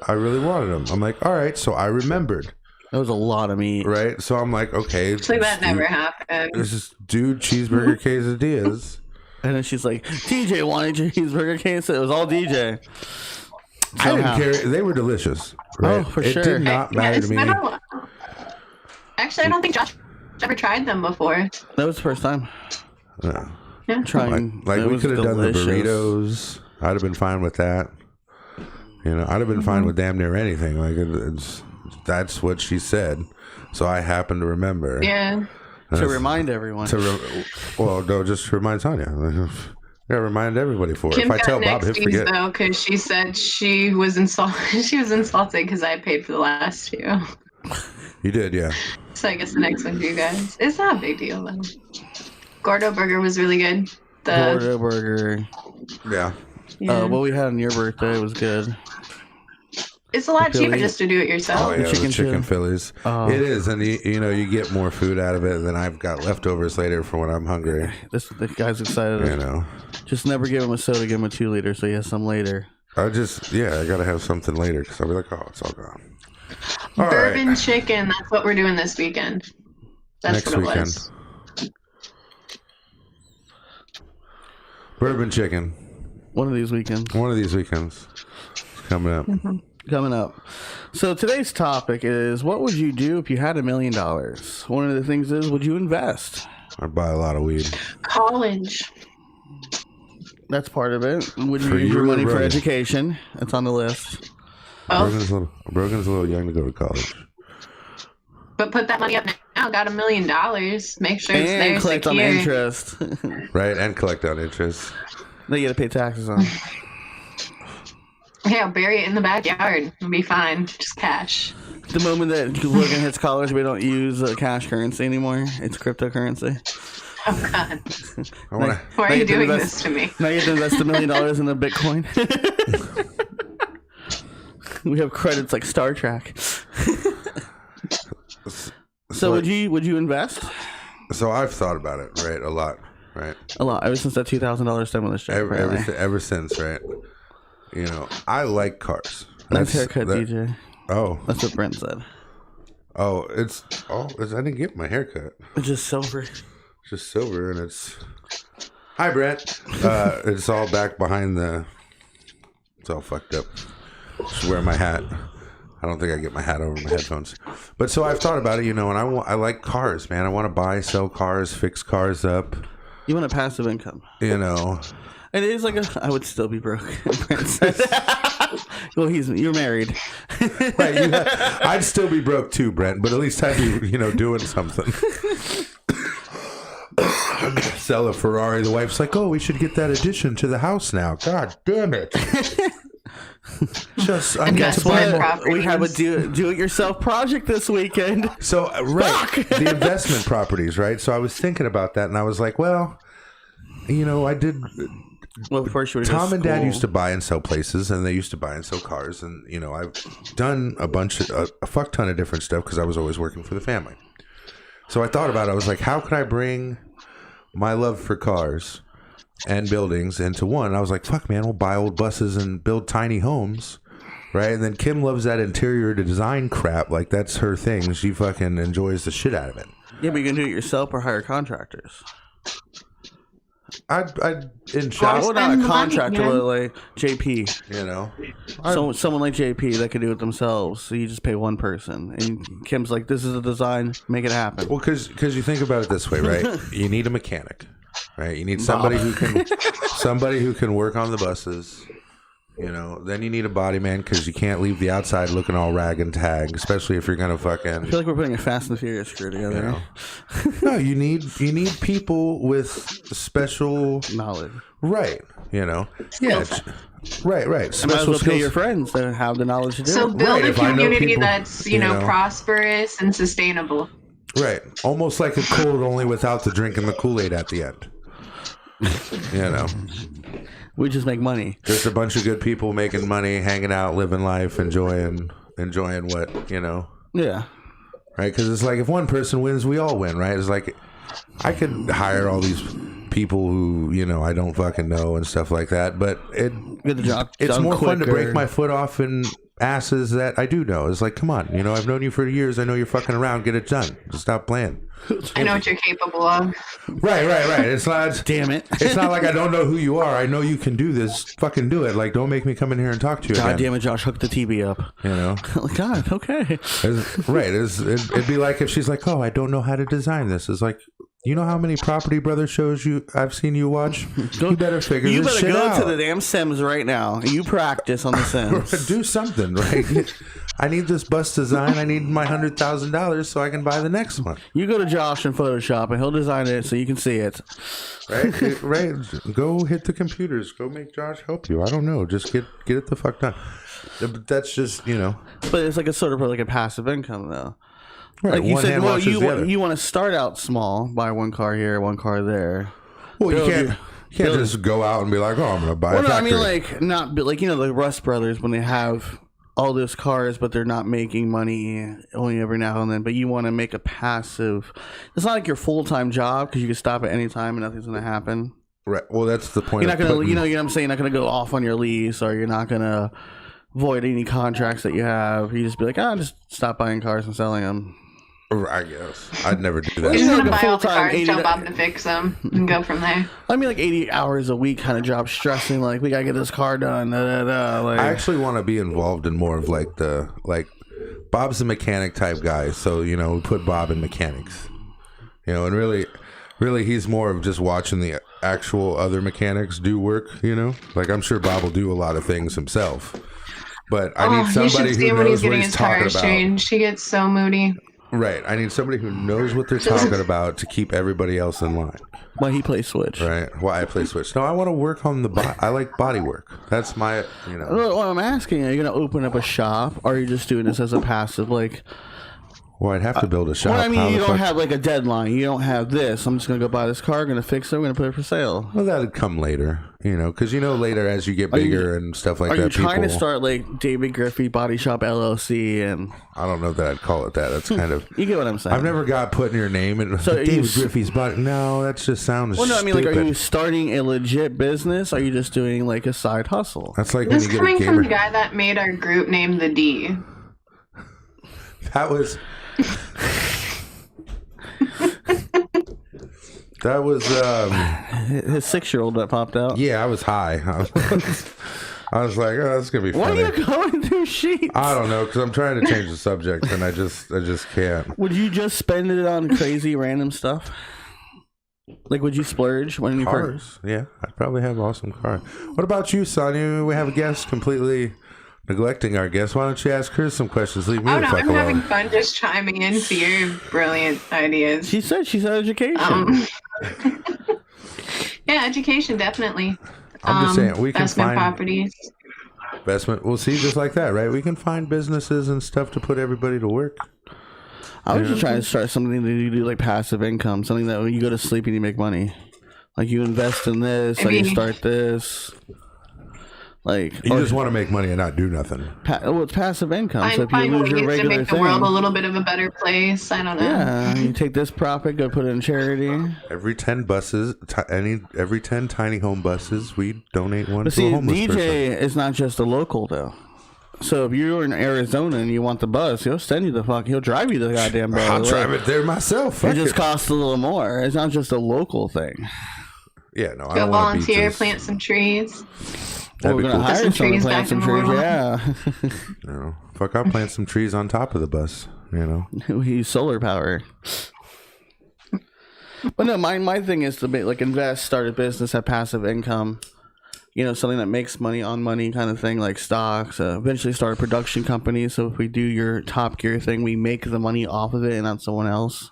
B: I really wanted them. I'm like, all right, so I remembered.
A: That was a lot of meat.
B: Right, so I'm like, okay,
C: So that never happened.
B: let's just do cheeseburger quesadillas.
A: And then she's like, "DJ wanted cheeseburger quesadilla." It was all DJ.
B: I didn't
A: Somehow.
B: care. They were delicious. Right?
A: Oh, for
B: it
A: sure.
B: did not matter
C: it's
B: to me.
C: been a while. Actually, I don't think Josh ever tried them before.
A: That was the first time
B: No.
C: Yeah.
A: trying.
B: Like
A: It
B: we
A: was
B: could have done the
A: delicious.
B: burritos. I'd have been fine with that. You know, I'd have been fine with damn near anything. Like that's what she said. So I happen to remember.
C: Yeah.
A: To remind everyone.
B: Well, no, just remind Sonya. Yeah, remind everybody for it.
C: Kim
B: If I
C: got
B: tell Bob, he'll
C: next
B: forget.
C: though, because she said she was insulted. She was insulted because I paid for the last two.
B: You did, yeah.
C: So I guess the next one for you guys. It's not a big deal though. Gordo Burger was really good.
A: Gordo burger.
B: Yeah.
C: Yeah.
A: What we had on your birthday was good.
C: It's a lot
A: the
C: cheaper
A: Philly-
C: just to do it yourself.
B: Oh yeah, the
A: chicken
B: chicken
A: too.
B: Phillies.
A: Oh.
B: It is, and you get more food out of it than I've got leftovers later for when I'm hungry.
A: The guy's excited.
B: You know,
A: Just never give him a soda. Give him a 2 liter, so he has some later.
B: I gotta have something later because I'll be like, oh, it's all gone. All
C: Bourbon
B: right.
C: chicken. That's what we're doing this weekend. That's
B: Next
C: what it
B: weekend.
C: was.
B: Bourbon chicken.
A: One of these weekends
B: One of these weekends is coming up.
A: coming up. So today's topic is: what would you do if you had $1 million? One of the things is: would you invest?
B: I'd buy a lot of weed.
C: College.
A: That's part of it. Would you
B: For
A: use
B: you
A: your
B: or
A: money for
B: Brogan?
A: education? It's on the list.
C: Oh,
B: Brogan's a little young to go to college.
C: but put that money up now. Got $1 million. Make sure it's there
A: And collect on
C: secure.
A: interest.
B: Right, and collect on interest.
A: That you got to pay taxes on.
C: Yeah, bury it in the backyard. It'll be fine. Just cash.
A: The moment that Logan hits college, we don't use cash currency anymore. It's cryptocurrency.
C: Oh God.
B: I want to.
C: Why
A: Now
C: are you
A: you have to
C: doing
A: invest-
C: this to me?
A: Now you have to invest $1 million in the Bitcoin. We have credits like Star Trek. So would you invest?
B: So I've thought about it, right? A lot, right?
A: A lot. Ever since that $2,000 stimulus check.
B: Ever since, right? You know, I like cars.
A: Nice haircut, DJ.
B: Oh,
A: that's what Brent said.
B: Oh, I didn't get my haircut.
A: It's just silver.
B: Just silver, and it's. Hi, Brent. It's all back behind the. It's all fucked up. Just wear my hat. I don't think I get my hat over my headphones. But so I've thought about it, you know, and I like cars, man. I want to buy, sell cars, fix cars up.
A: You want a passive income,
B: you know.
A: And it is like I would still be broke. Brent said. Well, you're married.
B: Right, I'd still be broke too, Brent, but at least I'd be, you know, doing something. Sell a Ferrari. The wife's like, oh, we should get that addition to the house now. God damn it. I
A: guess what? We have a do-it-yourself project this weekend.
B: So, right, the investment properties, right? So I was thinking about that, and I was like, well, you know, I did...
A: Well, first
B: Tom and Dad used to buy and sell places, and they used to buy and sell cars, and you know, I've done a fuck ton of different stuff because I was always working for the family. So I thought about it. I was like, how could I bring my love for cars and buildings into one? And I was like, fuck, man, we'll buy old buses and build tiny homes, right? And then Kim loves that interior design crap. Like that's her thing. She fucking enjoys the shit out of it.
A: Yeah, but you can do it yourself or hire contractors.
B: I'd in shop.
A: Well, not a contractor, but like JP.
B: You know,
A: so someone like JP that could do it themselves. So you just pay one person, and Kim's like, "This is a design, make it happen."
B: Well, because you think about it this way, right? You need a mechanic, right? You need somebody who can work on the buses. You know, then you need a body man because you can't leave the outside looking all rag and tag, especially if you're gonna fucking.
A: I feel like we're putting a Fast and Furious crew together.
B: You know? No, you need people with special
A: knowledge,
B: right? You know, yeah, right.
A: Special might as well pay your friends that have the knowledge to do it.
C: So build a community that's you know prosperous and sustainable.
B: Right, almost like a cult, only without the drinking the Kool-Aid at the end. You know.
A: We just make money.
B: Just a bunch of good people making money, hanging out, living life, enjoying what, you know.
A: Yeah.
B: Right? Because it's like if one person wins, we all win, right? It's like I could hire all these people who, you know, I don't fucking know and stuff like that. But it's more fun to break my foot off in asses that I do know. It's like, come on, you know, I've known you for years. I know you're fucking around. Get it done. Just stop playing.
C: I know what you're capable of.
B: Right. It's not.
A: Damn it.
B: It's not like I don't know who you are. I know you can do this. Fucking do it. Like, don't make me come in here and talk to you.
A: God
B: again.
A: damn it, Josh, hook the TV up.
B: You know.
A: God, okay.
B: It'd be like if she's like, oh, I don't know how to design this. It's like, you know how many Property Brothers shows I've seen you watch? You better figure this shit out.
A: You better go to the damn Sims right now. You practice on the Sims.
B: Do something, right? I need this bus design. I need my $100,000 so I can buy the next one.
A: You go to Josh in Photoshop and he'll design it so you can see it.
B: Right. Go hit the computers. Go make Josh help you. I don't know. Just get it the fuck done. That's just, you know.
A: But it's like a sort of like a passive income though.
B: Right.
A: Like you said, well, you want to start out small, buy one car here, one car there.
B: Well, you can't just go out and be like, oh, I'm going to buy a factory.
A: I mean, like, not like, you know, the Rust Brothers, when they have all those cars, but they're not making money only every now and then, but you want to make a passive. It's not like your full-time job because you can stop at any time and nothing's going to happen.
B: Right. Well, that's the point.
A: You're not going to, you know what I'm saying? You're not going to go off on your lease or you're not going to void any contracts that you have. You just be like, just stop buying cars and selling them.
B: I guess I'd never do that.
C: You're just gonna buy all the cars, tell Bob to fix them, and go from there.
A: I mean, like 80 hours a week kind of job, stressing like we gotta get this car done. Like,
B: I actually want to be involved in more of like Bob's a mechanic type guy, so you know we put Bob in mechanics, you know, and really he's more of just watching the actual other mechanics do work, you know. Like I'm sure Bob will do a lot of things himself, but I need somebody who knows what he's talking about.
C: Changed. She gets so moody.
B: Right. I need somebody who knows what they're talking about to keep everybody else in line.
A: Why he plays Switch.
B: Right. Why I play Switch. No, I want to work on I like body work. That's my, you know.
A: Well, I'm asking, are you going to open up a shop or are you just doing this as a passive? Like,
B: Well, I'd have to build a shop.
A: Well, I mean,
B: How
A: you
B: the
A: don't
B: fuck-
A: have like a deadline. You don't have this. I'm just gonna go buy this car. I'm gonna fix it. I'm gonna put it for sale.
B: Well, that'd come later, because later as you get bigger and stuff like
A: Are
B: that.
A: you trying to
B: people-
A: start like David Griffey Body Shop LLC? And
B: I don't know that I'd call it that. That's kind of.
A: you get what I'm saying.
B: I've never got putting your name in
A: So are
B: David
A: you-
B: Griffey's body. No, that just sounds.
A: Well, no, I mean, like, are
B: stupid.
A: you starting a legit business? Or are you just doing like a side hustle?
B: That's like when
C: This
B: you get a
C: coming from
B: gamer.
C: the guy that made our group name the D.
B: That was. That was.
A: His 6-year-old that popped out.
B: Yeah, I was high. I was like, oh, that's gonna be
A: Why
B: funny.
A: are you going through sheets?
B: I don't know, because I'm trying to change the subject, and I just can't.
A: Would you just spend it on crazy random stuff? Like, would you splurge when you first?
B: Cars, yeah, I'd probably have awesome cars. What about you, Sonja? We have a guest completely neglecting our guest. Why don't you ask her some questions? Leave me
C: Oh
B: the
C: no,
B: fuck
C: I'm having
B: alone.
C: fun just chiming into your brilliant ideas.
A: She said education.
C: Yeah, education definitely.
B: I'm just saying, we can
C: investment
B: find
C: properties.
B: investment. We'll see, just like that, right? We can find businesses and stuff to put everybody to work.
A: I was just trying to start something that you do like passive income, something that when you go to sleep and you make money. Like you invest in this, or you start this. Like
B: You just want to make money and not do nothing.
A: it's passive income. So if you
C: Find
A: lose your
C: ways to
A: regular
C: make the world a
A: thing,
C: little bit of a better place. I don't know.
A: yeah, you take this profit, go put it in charity.
B: Every 10 buses, every 10 tiny home buses, we donate one
A: But
B: to a
A: see,
B: homeless
A: DJ
B: person.
A: is not just a local though. So if you're in Arizona and you want the bus, he'll send you he'll drive you the goddamn bus.
B: I'll drive it there myself.
A: It
B: Fuck
A: just
B: it.
A: costs a little more. It's not just a local thing.
B: Yeah, no, I
C: Go
B: don't want to be
C: volunteer,
B: just...
C: plant some trees.
B: That'd
A: We're
B: be
A: gonna
B: cool.
A: hire
C: Put some
A: someone to
C: trees
A: plant
C: back
A: some
C: in the
A: trees.
C: world.
A: Yeah,
B: No, fuck, I'll plant some trees on top of the bus,
A: we use solar power. But no, my thing is to invest, start a business, have passive income. Something that makes money on money kind of thing, like stocks. Eventually start a production company. So if we do your Top Gear thing, we make the money off of it and not someone else.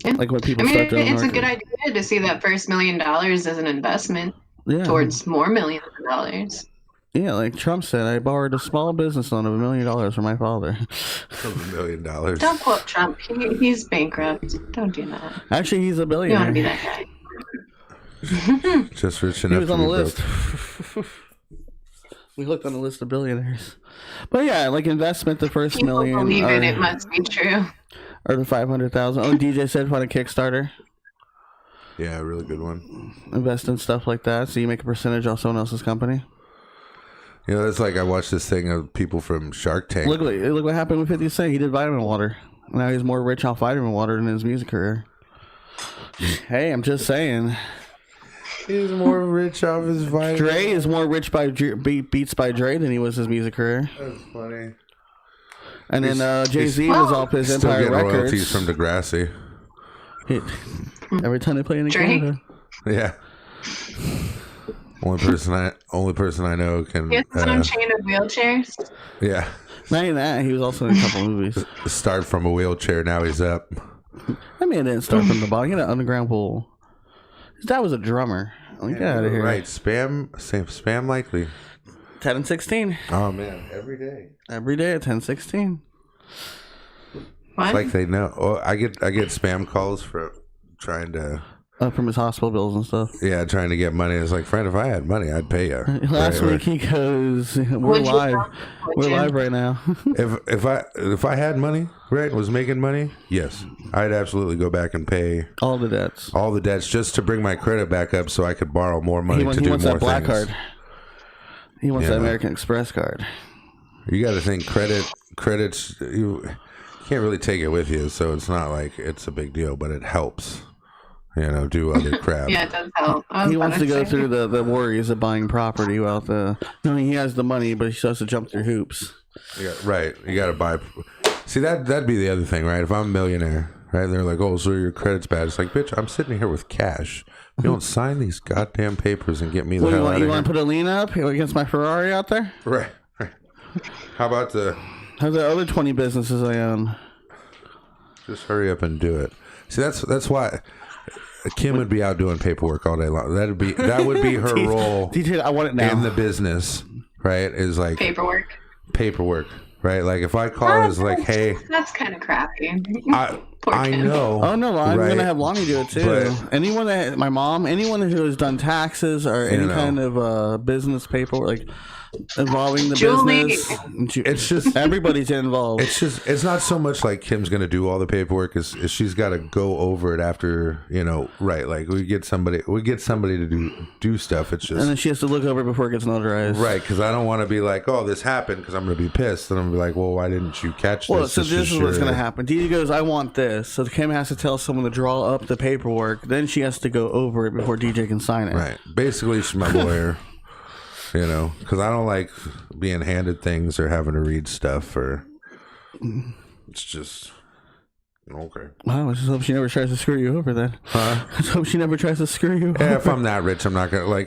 C: Yeah.
A: Like when people start their own
C: it's a
A: market.
C: good idea to see that first $1 million as an investment
A: Yeah.
C: towards more millions of dollars.
A: Yeah, like Trump said, I borrowed a small business loan of $1 million from my father.
B: $1 million.
C: Don't quote Trump. He's bankrupt. Don't do that.
A: Actually, he's a
C: You don't want to be
A: billionaire.
C: that guy.
B: Just rich
A: He
B: enough
A: was
B: to
A: on the
B: be
A: list.
B: broke.
A: We looked on the list of billionaires. But yeah, like investment, the first
C: People
A: million
C: believe it.
A: or,
C: It must be true.
A: or the 500,000. Oh, DJ said find a Kickstarter.
B: Yeah, a really good one.
A: Invest in stuff like that, so you make a percentage off someone else's company.
B: It's like I watched this thing of people from Shark Tank.
A: Look what happened with 50 Cent. He did vitamin water. Now he's more rich off vitamin water than his music career. Hey, I'm just saying.
B: He's more rich off his vitamin.
A: Dre is more rich by Beats by Dre than he was his music career.
B: That's funny.
A: And then Jay-Z was off his
B: Still
A: Empire
B: getting royalties
A: Records.
B: from Degrassi.
A: Every time they play in
C: Drake?
A: Canada.
B: Yeah. Only person I know can.
C: He has his own chain of wheelchairs.
B: Yeah.
A: Not even that, he was also in a couple movies.
B: Start from a wheelchair. Now he's up.
A: I mean, it didn't start from the bottom. He had an underground pool. His dad was a drummer. Get out of here.
B: Right. Spam likely.
A: 10 and 16.
B: Oh man, every day.
A: Every day at 10:16.
C: What?
B: It's like they know. Oh, I get spam calls for trying to.
A: From his hospital bills and stuff.
B: Yeah, trying to get money. It's like, friend, if I had money, I'd pay you.
A: Last
B: Right,
A: week he goes, "We're
C: Would you-
A: live.
C: would
A: We're
C: you?
A: live right now."
B: If I had money, right, was making money, yes, I'd absolutely go back and pay
A: All the debts.
B: all the debts just to bring my credit back up, so I could borrow more money
A: He
B: to do
A: wants
B: more
A: that black
B: things.
A: card. He wants
B: Yeah.
A: that American Express card.
B: You got to think credits. You can't really take it with you, so it's not like it's a big deal, but it helps. Do other crap.
C: Yeah, it does help.
A: He wants to go through the worries of buying property without he has the money, but he still has to jump through hoops.
B: Right. You got to buy. See, that'd be the other thing, right? If I'm a millionaire, right? They're like, oh, so your credit's bad. It's like, bitch, I'm sitting here with cash. You don't sign these goddamn papers and get me the
A: What,
B: hell out
A: you
B: of
A: want to
B: here.
A: put a lien up against my Ferrari out there?
B: Right. How about
A: How's the other 20 businesses I own?
B: just hurry up and do it? See, that's why Kim would be out doing paperwork all day long. That would be her role
A: DJ, I want it now.
B: in the business, right? Is like
C: paperwork.
B: paperwork, right? Like if I call and it's like, hey,
C: that's kind of crappy.
B: I know.
A: Oh no, I'm
B: right?
A: gonna have Lonnie do it too.
B: But,
A: anyone that my mom, anyone who has done taxes or any kind of business paperwork, like involving the business,
B: it's just
A: everybody's involved.
B: It's not so much like Kim's gonna do all the paperwork as she's got to go over it after, right? Like we get somebody to do stuff. It's just,
A: and then she has to look over it before it gets notarized,
B: right? Because I don't want to be like, oh, this happened, because I'm gonna be pissed, and I'm gonna be like, well, why didn't you catch this?
A: Well, so this is what's gonna happen. Dee goes, I want this, so Kim has to tell someone to draw up the paperwork. Then she has to go over it before DJ can sign it.
B: Right. Basically, she's my lawyer. Because I don't like being handed things or having to read stuff, or it's just okay.
A: Wow, I just hope she never tries to screw you over then. I just hope she never tries to screw you over.
B: Yeah, if I'm that rich, I'm not gonna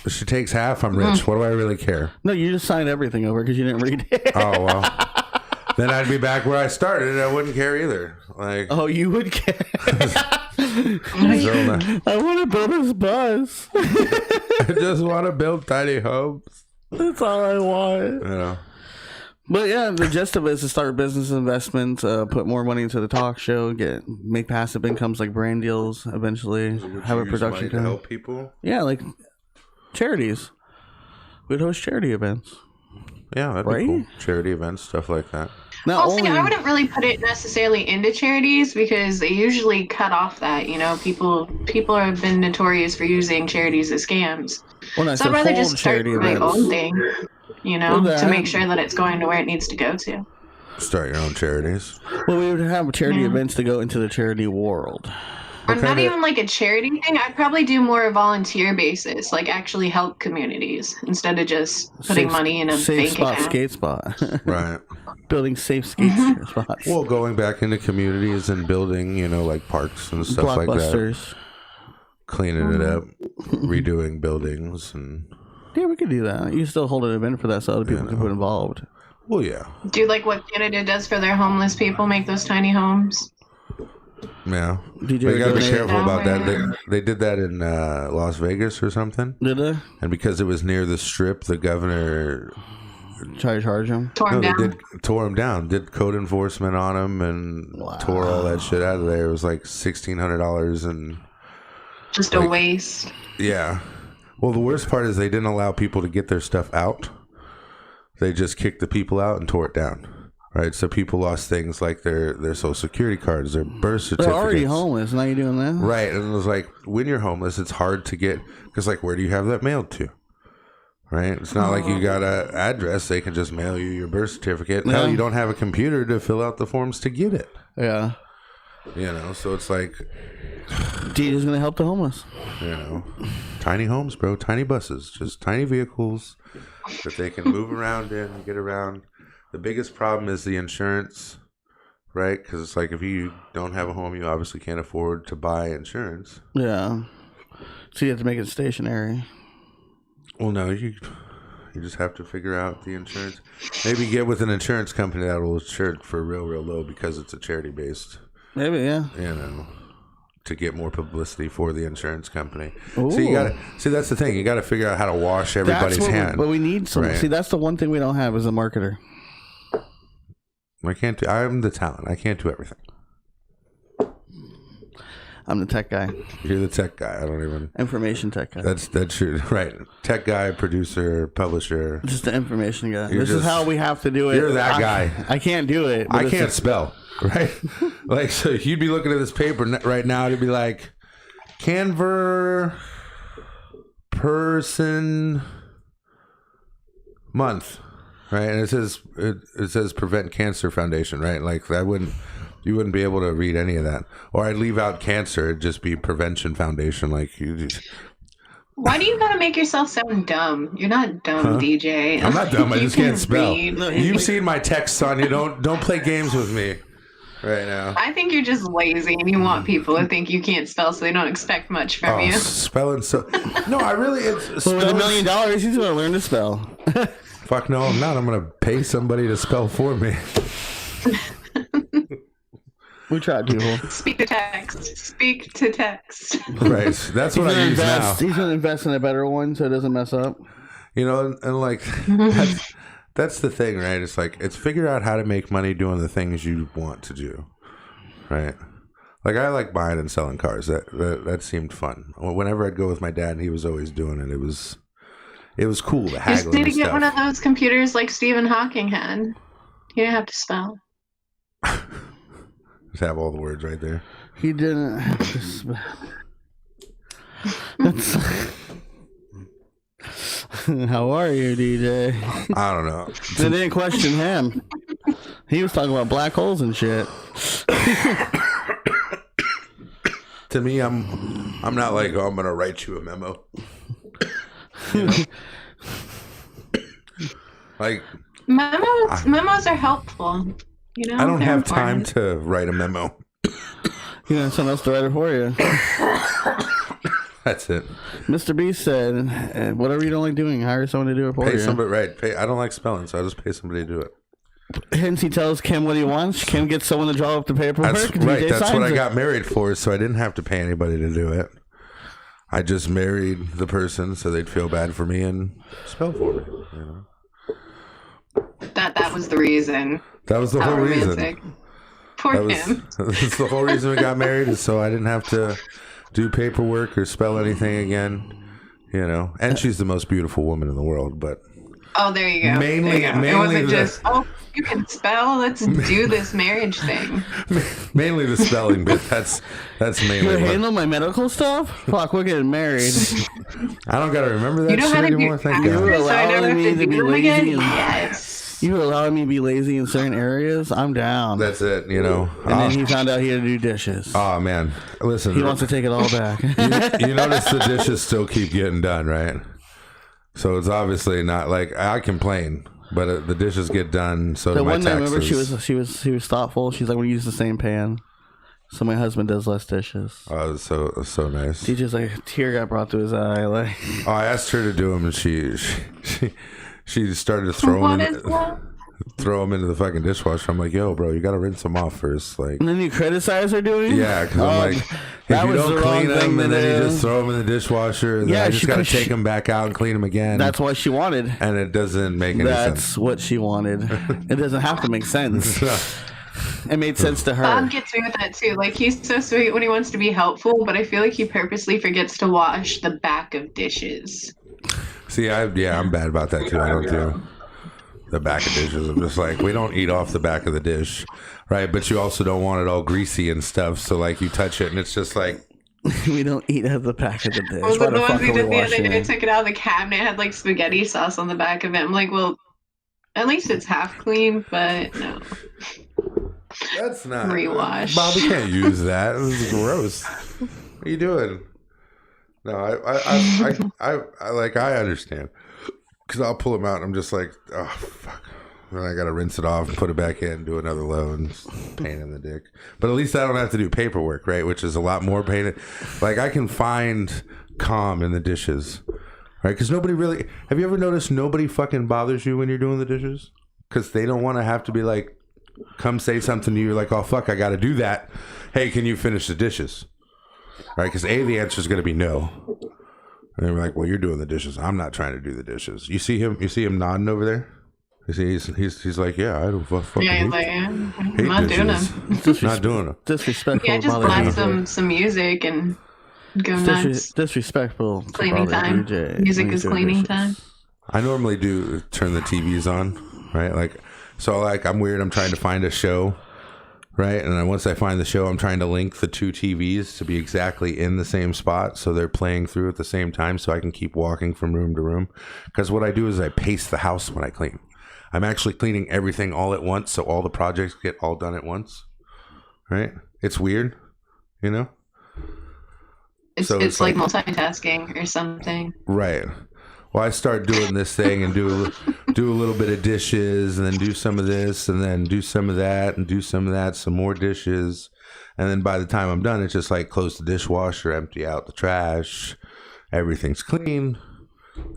B: if she takes half, I'm rich. What do I really care?
A: No, you just signed everything over because you didn't read it.
B: Oh well. Then I'd be back where I started, and I wouldn't care either. Like,
A: oh, you would care.
B: I
A: want to build this bus.
B: I just want to build tiny homes.
A: That's all I want. But yeah, the gist of it is to start business investments, put more money into the talk show, make passive incomes like brand deals eventually, have a production
B: to help people.
A: Yeah, like charities. We'd host charity events.
B: Yeah, that'd be cool. Charity events, stuff like that.
C: I wouldn't really put it necessarily into charities because they usually cut off that. People have been notorious for using charities as scams.
A: Well,
C: so I'd rather just start my own thing, to make sure that it's going to where it needs to go to.
B: Start your own charities.
A: Well, we would have charity events to go into the charity world.
C: Or not even like a charity thing. I'd probably do more a volunteer basis, like actually help communities instead of just putting money in a bank account.
A: Skate spot.
B: Right.
A: Building safe skate spots.
B: Well, going back into communities and building, like parks and stuff like that. Cleaning it up, redoing buildings, and
A: yeah, we could do that. You still hold an event for that so other people can get involved.
B: Well, yeah.
C: Do like what Canada does for their homeless people, make those tiny homes.
B: Yeah, you gotta be careful about that. They did that in Las Vegas or something.
A: Did they?
B: And because it was near the Strip, the governor
A: tried to charge him.
B: Tore him down. Did code enforcement on him and tore all that shit out of there. It was like $1,600 and
C: just a waste.
B: Yeah. Well, the worst part is they didn't allow people to get their stuff out. They just kicked the people out and tore it down. Right, so people lost things like their social security cards, their birth certificates.
A: They're already homeless. Now you're doing that,
B: right? And it was like when you're homeless, it's hard to get because where do you have that mailed to? Right, it's not like you got an address; they can just mail you your birth certificate. Hell, you don't have a computer to fill out the forms to get it.
A: Yeah,
B: so it's like
A: DJ's gonna help the homeless.
B: Tiny homes, bro, tiny buses, just tiny vehicles that they can move around in and get around. The biggest problem is the insurance, right? Because it's like if you don't have a home, you obviously can't afford to buy insurance.
A: Yeah. So you have to make it stationary.
B: Well, no, you just have to figure out the insurance. Maybe get with an insurance company that will insure for real low because it's a charity based.
A: Maybe, yeah.
B: To get more publicity for the insurance company. Ooh. So you gotta that's the thing. You gotta figure out how to wash everybody's hand.
A: But we need some. Right? See, that's the one thing we don't have as a marketer.
B: I'm the talent. I can't do everything.
A: I'm the tech guy.
B: You're the tech guy. I don't even
A: information tech guy.
B: That's true. Right. Tech guy, producer, publisher.
A: Just the information guy. This is how we have to do it.
B: You're that guy.
A: I can't do it.
B: I can't spell. Right. Like so, you'd be looking at this paper right now. It'd be like Canver person month. Right, and it says Prevent Cancer Foundation, right? Like you wouldn't be able to read any of that. Or I'd leave out cancer, it'd just be Prevention Foundation. Like you just.
C: Why do you gotta make yourself sound dumb? You're not dumb, DJ.
B: I'm not dumb. I just can't spell. You've seen my text, Sonja. Don't play games with me right now.
C: I think you're just lazy, and you want people to think you can't spell, so they don't expect much from you.
B: Spelling so. No, I really. It's
A: with $1 million, he's gonna learn to spell.
B: Fuck no, I'm not. I'm going to pay somebody to spell for me.
A: We tried, people.
C: Speak to text.
B: Right. That's what I use now.
A: He's going to invest in a better one so it doesn't mess up.
B: And like, That's the thing, right? It's like, it's figure out how to make money doing the things you want to do, right? Like, I like buying and selling cars. That seemed fun. Whenever I'd go with my dad, he was always doing it. It was cool to
C: You just
B: haggle
C: need to
B: and
C: get
B: stuff.
C: one of those computers like Stephen Hawking had. You didn't have to spell.
B: Just have all the words right there.
A: He didn't have to spell. That's... How are you, DJ?
B: I don't know.
A: They didn't question him. He was talking about black holes and shit.
B: To me, I'm not like, oh, I'm gonna write you a memo. You know? Like,
C: memos are helpful. You know,
B: I don't
C: they're
B: have
C: important.
B: time to write a memo.
A: You know, someone else to write it for you.
B: That's it.
A: Mr. B said, whatever you don't like doing, hire someone to do it for
B: Pay
A: you.
B: somebody, right? I don't like spelling, so I just pay somebody to do it.
A: Hence, he tells Kim what he wants. Kim gets someone to draw up the paperwork.
B: That's
A: DJ
B: right. That's what
A: signs
B: I
A: it.
B: got married for, so I didn't have to pay anybody to do it. I just married the person so they'd feel bad for me and spell for me. You know?
C: That was the reason.
B: That was the
C: How
B: whole
C: romantic.
B: reason.
C: Poor him.
B: That's the whole reason we got married, is so I didn't have to do paperwork or spell anything again. You know, and she's the most beautiful woman in the world. But
C: Oh, there you go.
B: Mainly-
C: There you go.
B: mainly
C: it wasn't
B: the-
C: just, oh, you can spell. Let's do this marriage thing.
B: mainly the spelling bit. That's mainly.
A: You
B: what-
A: handle my medical stuff? Fuck, we're getting married.
B: I don't gotta remember that
C: You know
B: shit
C: how to
B: anymore.
C: do
B: Thank
A: You
B: God.
A: were
C: taxes, so I never
A: allowing
C: have
A: me
C: to
A: to
C: do
A: be
C: them
A: lazy
C: again?
A: and-
C: Yes.
A: You allowing me to be lazy in certain areas? I'm down.
B: That's it. You know.
A: And then he found out he had to do dishes.
B: Oh man, listen.
A: He wants to take it all back.
B: you notice the dishes still keep getting done, right? So it's obviously not like I complain, but the dishes get done. So
A: The
B: do my
A: one night,
B: taxes.
A: remember, she was thoughtful. She's like, we use the same pan, so my husband does less dishes.
B: Oh, it was so nice.
A: He just like a tear got brought to his eye. Like,
B: Oh, I asked her to do them, and she started to throw
C: What
B: them
C: is that?
B: throw them into the fucking dishwasher. I'm like, yo, bro, you gotta rinse them off first. Like,
A: and then you criticize her doing it?
B: yeah, because I'm like,
A: that
B: if you
A: was
B: don't
A: the wrong
B: clean them,
A: thing
B: and
A: to
B: then you
A: do.
B: just throw them in the dishwasher, and then
A: Yeah,
B: I just
A: she-
B: gotta
A: 'cause
B: take
A: she-
B: them back out and clean them again.
A: That's what she wanted.
B: And it doesn't make any
A: That's
B: sense.
A: what she wanted. It doesn't have to make sense. It made sense to her.
C: Bob gets me with that too. Like, he's so sweet when he wants to be helpful, but I feel like he purposely forgets to wash the back of dishes.
B: See, I'm bad about that too. I don't do the back of dishes. I'm just like, we don't eat off the back of the dish, right? But you also don't want it all greasy and stuff. So like, you touch it and it's just like,
A: We don't eat at the back of the dish.
C: Was
A: Why
C: it the
A: the fuck
C: ones he
A: are we
C: did the other
A: washing
C: day? I
A: it?
C: took it out of the cabinet, had like spaghetti sauce on the back of it. I'm like, well, at least it's half clean, but no.
B: that's not
C: Rewash.
B: Bob, we can't use that. This is gross. What are you doing? No, I understand, because I'll pull them out and I'm just like, oh fuck. Then I gotta rinse it off and put it back in, do another load. It's a pain in the dick. But at least I don't have to do paperwork, right? Which is a lot more pain. Like, I can find calm in the dishes, right? Because nobody really. Have you ever noticed nobody fucking bothers you when you're doing the dishes? Because they don't want to have to be like, come say something to you like, oh fuck, I gotta do that. Hey, can you finish the dishes? Right? Because the answer is gonna be no. And they're like, well, you're doing the dishes. I'm not trying to do the dishes. You see him nodding over there? You see, he's like, yeah, I don't fucking
C: Yeah, he's
B: hate,
C: like, I'm
B: hate
C: not doing
B: dishes.
C: them.
B: Not doing them.
A: Disrespectful.
C: Yeah,
A: to
C: just
A: bother
C: blast
A: DJ.
C: some music and go nuts.
A: Disrespectful. to
C: Cleaning
A: bother
C: time.
A: DJ
C: Music
A: when he's
C: is
A: doing
C: cleaning
A: dishes.
C: time.
B: I normally do turn the TVs on, right? Like, so like, I'm weird. I'm trying to find a show, right? And then once I find the show, I'm trying to link the two TVs to be exactly in the same spot, so they're playing through at the same time, so I can keep walking from room to room. Because what I do is I pace the house when I clean. I'm actually cleaning everything all at once, so all the projects get all done at once, right? It's weird, you know?
C: It's,
B: So
C: it's
B: it's
C: like
B: like-
C: multitasking or something.
B: Right. Well, I start doing this thing and do a little bit of dishes, and then do some of this, and then do some of that, and do some of that, some more dishes. And then by the time I'm done, it's just like close the dishwasher, empty out the trash. Everything's clean.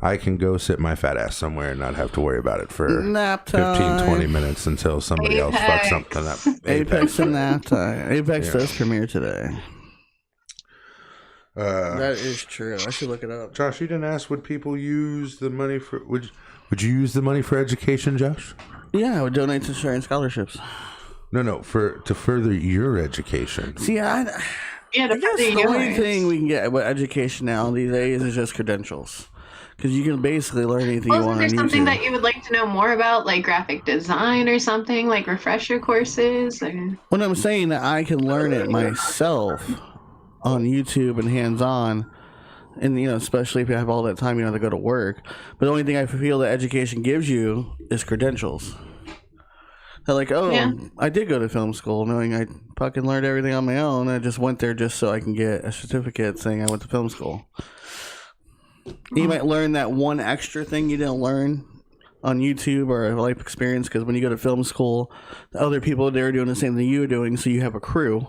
B: I can go sit my fat ass somewhere and not have to worry about it for
A: Nap
B: 15,
A: time.
B: 20 minutes until somebody else fucks
C: Apex.
B: something up.
A: Apex and nap time. Apex
B: Yeah.
A: does premiere today.
B: Uh,
A: That is true. I should look it up.
B: Josh, you didn't ask, would people use the money for, would Would you use the money for education, Josh?
A: Yeah, I would donate to sharing scholarships.
B: No, to further your education.
A: See, I guess the only thing we can get with education now these days is just credentials. Because you can basically learn anything you want on YouTube.
C: Is there something that you would like to know more about, like graphic design or something, like refresher courses? Or...
A: When I'm saying that I can learn it myself on YouTube and hands-on, and especially if you have all that time, you don't have to go to work. But the only thing I feel that education gives you is credentials. They're like, I did go to film school, knowing I fucking learned everything on my own. I just went there just so I can get a certificate saying I went to film school. You might learn that one extra thing you didn't learn on YouTube or a life experience, because when you go to film school, the other people there are doing the same thing you're doing, so you have a crew.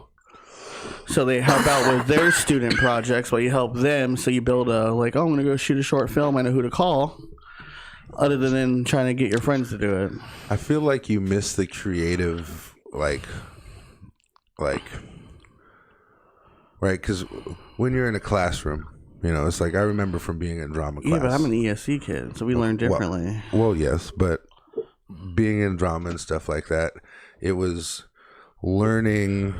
A: So they help out with their student projects while you help them, so you build I'm going to go shoot a short film, I know who to call, other than trying to get your friends to do it.
B: I feel like you miss the creative, right, because when you're in a classroom, it's like I remember from being in drama class.
A: Yeah, but I'm an ESC kid, so we learn differently.
B: Well, yes, but being in drama and stuff like that, it was learning,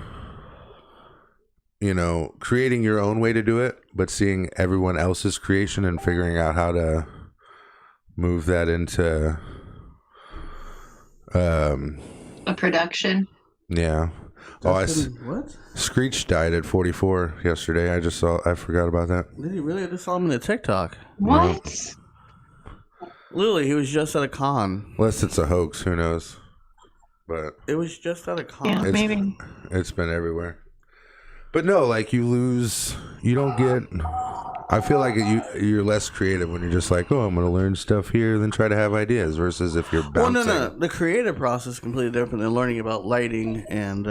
B: creating your own way to do it, but seeing everyone else's creation and figuring out how to move that into
C: a production.
B: Yeah.
A: What?
B: Screech died at 44 yesterday. I forgot about that.
A: Did he really? I just saw him in a TikTok.
C: What?
A: Literally, he was just at a con.
B: Unless it's a hoax, who knows? But
A: it was just at a con.
C: Yeah, maybe.
B: It's been everywhere. But no, you don't get... I feel like you're less creative when you're just like, I'm going to learn stuff here, then try to have ideas, versus if you're bouncing.
C: Oh,
A: Well, no. The creative process is completely different than learning about lighting and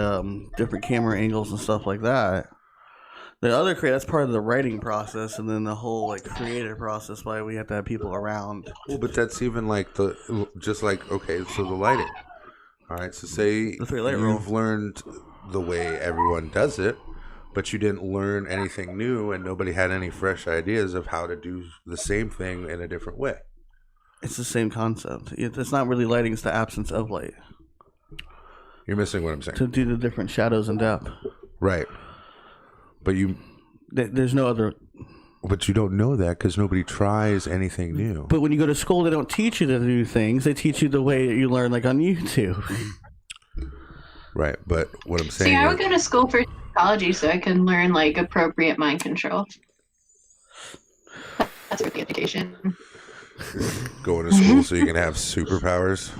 A: different camera angles and stuff like that. The other that's part of the writing process, and then the whole creative process, why we have to have people around.
B: Well, but that's even okay, so the lighting. All right, so say you've learned the way everyone does it, but you didn't learn anything new, and nobody had any fresh ideas of how to do the same thing in a different way.
A: It's the same concept. It's not really lighting, it's the absence of light.
B: You're missing what I'm saying.
A: To do the different shadows and depth.
B: Right. But
A: there's no other...
B: But you don't know that because nobody tries anything new.
A: But when you go to school, they don't teach you to do things. They teach you the way that you learn, on YouTube.
B: Right, but what I'm saying
C: I would go to school for psychology so I can learn appropriate mind control. That's for the education.
B: Going to school so you can have superpowers.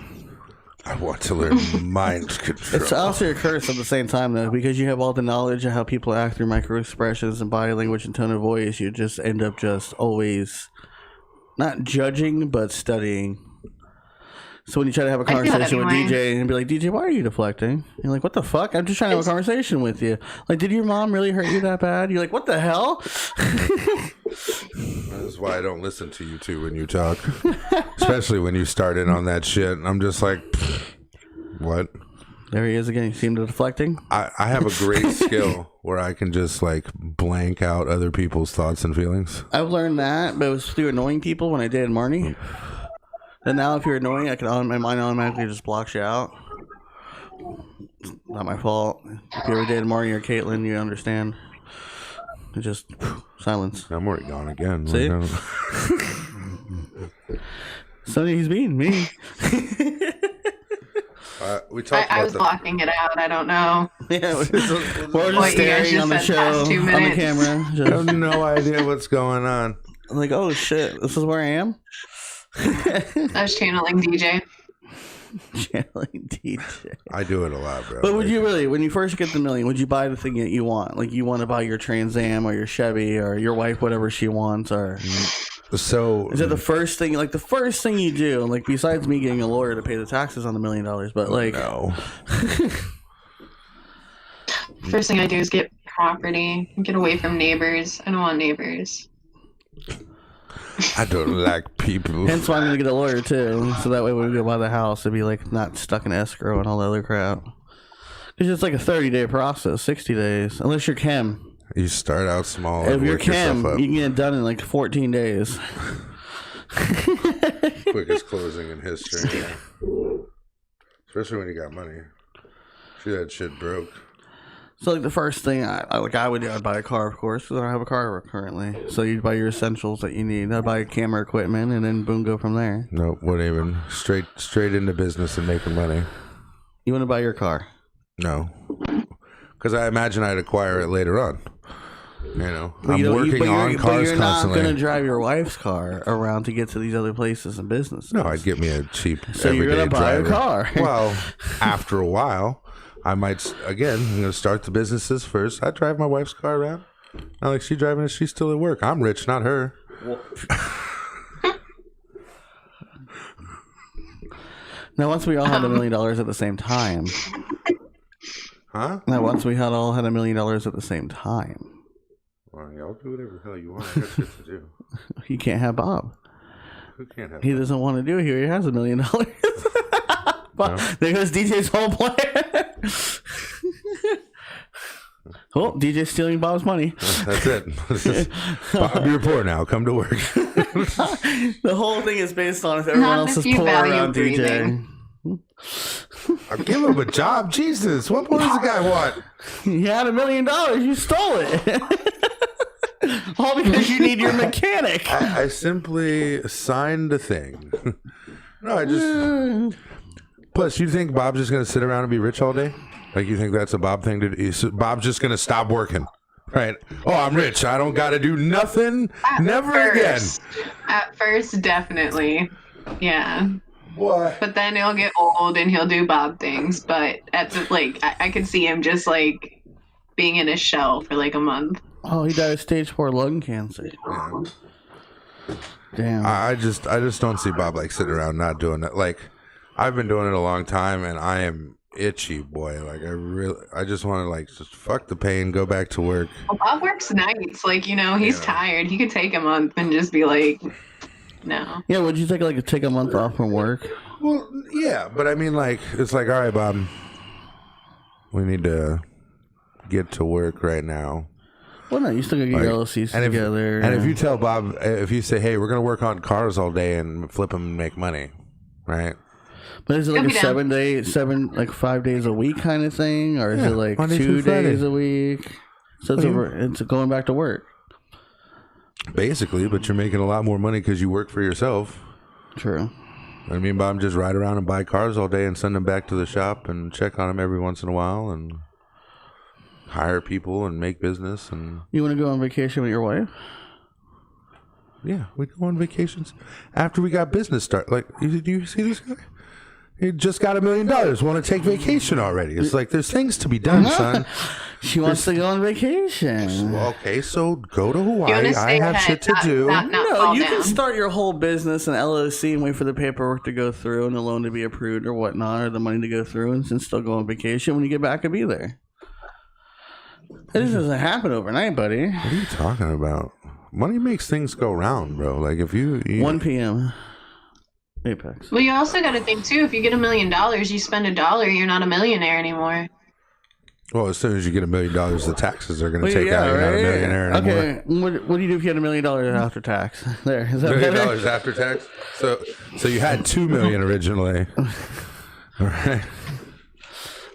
B: I want to learn mind control.
A: It's also a curse at the same time, though, because you have all the knowledge of how people act through micro expressions and body language and tone of voice. You just end up always not judging, but studying. So when you try to have a conversation with DJ and be like, DJ, why are you deflecting? You're like, what the fuck? I'm just trying to have a conversation with you. Did your mom really hurt you that bad? You're like, what the hell?
B: That's why I don't listen to you two when you talk. Especially when you start in on that shit. I'm just like, what?
A: There he is again. You see him deflecting?
B: I have a great skill where I can just blank out other people's thoughts and feelings.
A: I've learned that, but it was through annoying people when I dated Marnie. And now if you're annoying, my mind automatically just blocks you out. It's not my fault. If you ever dated Marnie or Caitlin, you understand. It just silence.
B: I'm already gone again.
A: See? Sonny, he's being mean.
B: We talked
C: I was blocking it out. I don't know.
A: Yeah, we're just staring on the show, on the camera.
B: I have no idea what's going on.
A: I'm like, oh shit, this is where I am?
C: I was channeling DJ.
A: Channeling DJ.
B: I do it a lot, bro.
A: But would you really, when you first get the $1 million, would you buy the thing that you want? You want to buy your Trans Am or your Chevy or your wife, whatever she wants, or...
B: So
A: is it the first thing, the first thing you do, besides me getting a lawyer to pay the taxes on the $1 million, but
B: no.
C: First thing I do is get property, get away from neighbors. I don't want neighbors.
B: I don't like people.
A: Hence why I'm going to get a lawyer too, so that way when we go buy the house, it'd be not stuck in escrow and all the other crap. It's just a 30-day process, 60 days, unless you're Kim.
B: You start out small.
A: If you're Kim, you can get it done in 14 days.
B: But quickest closing in history. Yeah. Especially when you got money. See that shit broke.
A: So like the first thing I would do, I'd buy a car, of course, because I don't have a car currently. So you'd buy your essentials that you need. I'd buy camera equipment, and then boom, go from there.
B: Nope, wouldn't even. Straight into business and making money.
A: You want to buy your car?
B: No, because I imagine I'd acquire it later on. You know,
A: But
B: I'm working on cars
A: but you're not
B: constantly.
A: going to drive your wife's car around to get to these other places and businesses.
B: No, I'd get me a cheap
A: So you're
B: everyday
A: going to buy
B: driver.
A: a car.
B: Well, after a while, I might, again, I'm going to start the businesses first. I drive my wife's car around. Not like she's driving it, she's still at work. I'm rich, not her.
A: Now, once we all had $1 million at the same time.
B: Huh?
A: Now, once we all had $1 million at the same time.
B: Well, y'all do whatever the hell you want. I got shit to do.
A: You can't have Bob.
B: Who can't have
A: He doesn't want to do it here. He has $1 million. But there goes DJ's whole plan. Oh, DJ's stealing Bob's money.
B: That's it. Bob, you're poor now. Come to work.
A: The whole thing is based on if everyone
C: Not
A: else
C: if
A: is
C: you
A: poor
C: value
A: around DJ.
C: breathing.
B: I'll give him a job. Jesus. What more does the guy want?
A: You had $1 million. You stole it. All because you need your mechanic.
B: I simply signed a thing. No, I just... Plus, you think Bob's just going to sit around and be rich all day? Like, you think that's a Bob thing to do? Bob's just going to stop working. Right? Oh, I'm rich. I don't got to do nothing. Never again.
C: At first, definitely. Yeah.
B: What?
C: But then he'll get old and he'll do Bob things. But at the, like, I could see him just like being in a shell for like a month.
A: Oh, he died of stage 4 lung cancer.
B: Yeah.
A: Damn.
B: I just don't see Bob like sitting around not doing it. Like, I've been doing it a long time, and I am itchy, boy. Like, I just want to like just fuck the pain, go back to work.
C: Well, Bob works nights. Like, you know, he's tired. He could take a month and just be like, no.
A: Yeah, would you take a month off from work?
B: Well, yeah, but I mean, like, it's like, all right, Bob, we need to get to work right now.
A: Well, no, you still gotta get your LLCs together.
B: And if you tell Bob, if you say, hey, we're gonna work on cars all day and flip them and make money, right?
A: But is it like a 5 days a week kind of thing, or is it like
B: Monday
A: 2
B: through Friday.
A: days a week? So it's going back to work.
B: Basically, but you're making a lot more money because you work for yourself.
A: True.
B: I mean, Bob just ride around and buy cars all day and send them back to the shop and check on them every once in a while and hire people and make business. And
A: You want to go on vacation with your wife?
B: yeah, we go on vacations after we got business start. Like, do you see this guy? He just got $1 million. Want to take vacation already? It's like there's things to be done, son.
A: She wants to go on vacation.
B: Well, okay, so go to
C: You
B: Hawaii.
C: wanna
B: I
C: stay
B: have
C: ahead,
B: shit to do.
C: not
A: No,
C: fall
A: you
C: down.
A: can start your whole business and LLC and wait for the paperwork to go through and the loan to be approved or whatnot, or the money to go through, and then still go on vacation. When you get back and be there. This doesn't happen overnight, buddy.
B: What are you talking about? Money makes things go round, bro. Like if you
A: 1 p.m. Apex.
C: Well, you also got to think too. If you get $1 million, you spend $1, you're not a millionaire anymore.
B: well, as soon as you get $1 million, the taxes are going to take out. You're not a millionaire anymore.
A: Okay, what do you do if you had $1 million after tax? There, is that
B: $1 million
A: better?
B: after tax. So you had $2 million originally. All right.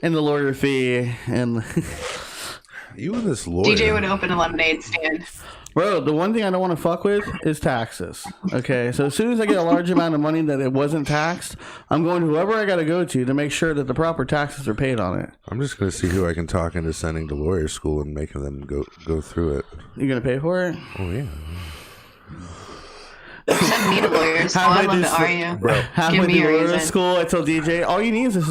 A: And the lawyer fee and
B: You and this lawyer.
C: DJ would open a lemonade stand.
A: bro, the one thing I don't want to fuck with is taxes. Okay, so as soon as I get a large amount of money that it wasn't taxed, I'm going to whoever I got to go to make sure that the proper taxes are paid on it.
B: I'm just going to see who I can talk into sending to lawyer school and making them go through it.
A: You gonna pay for it?
B: Oh yeah.
C: Send me to lawyers. I'd love to argue.
B: Bro.
A: Halfway
C: Give me
A: through
C: a
A: lawyer
C: reason.
A: school, I tell DJ, all you need is a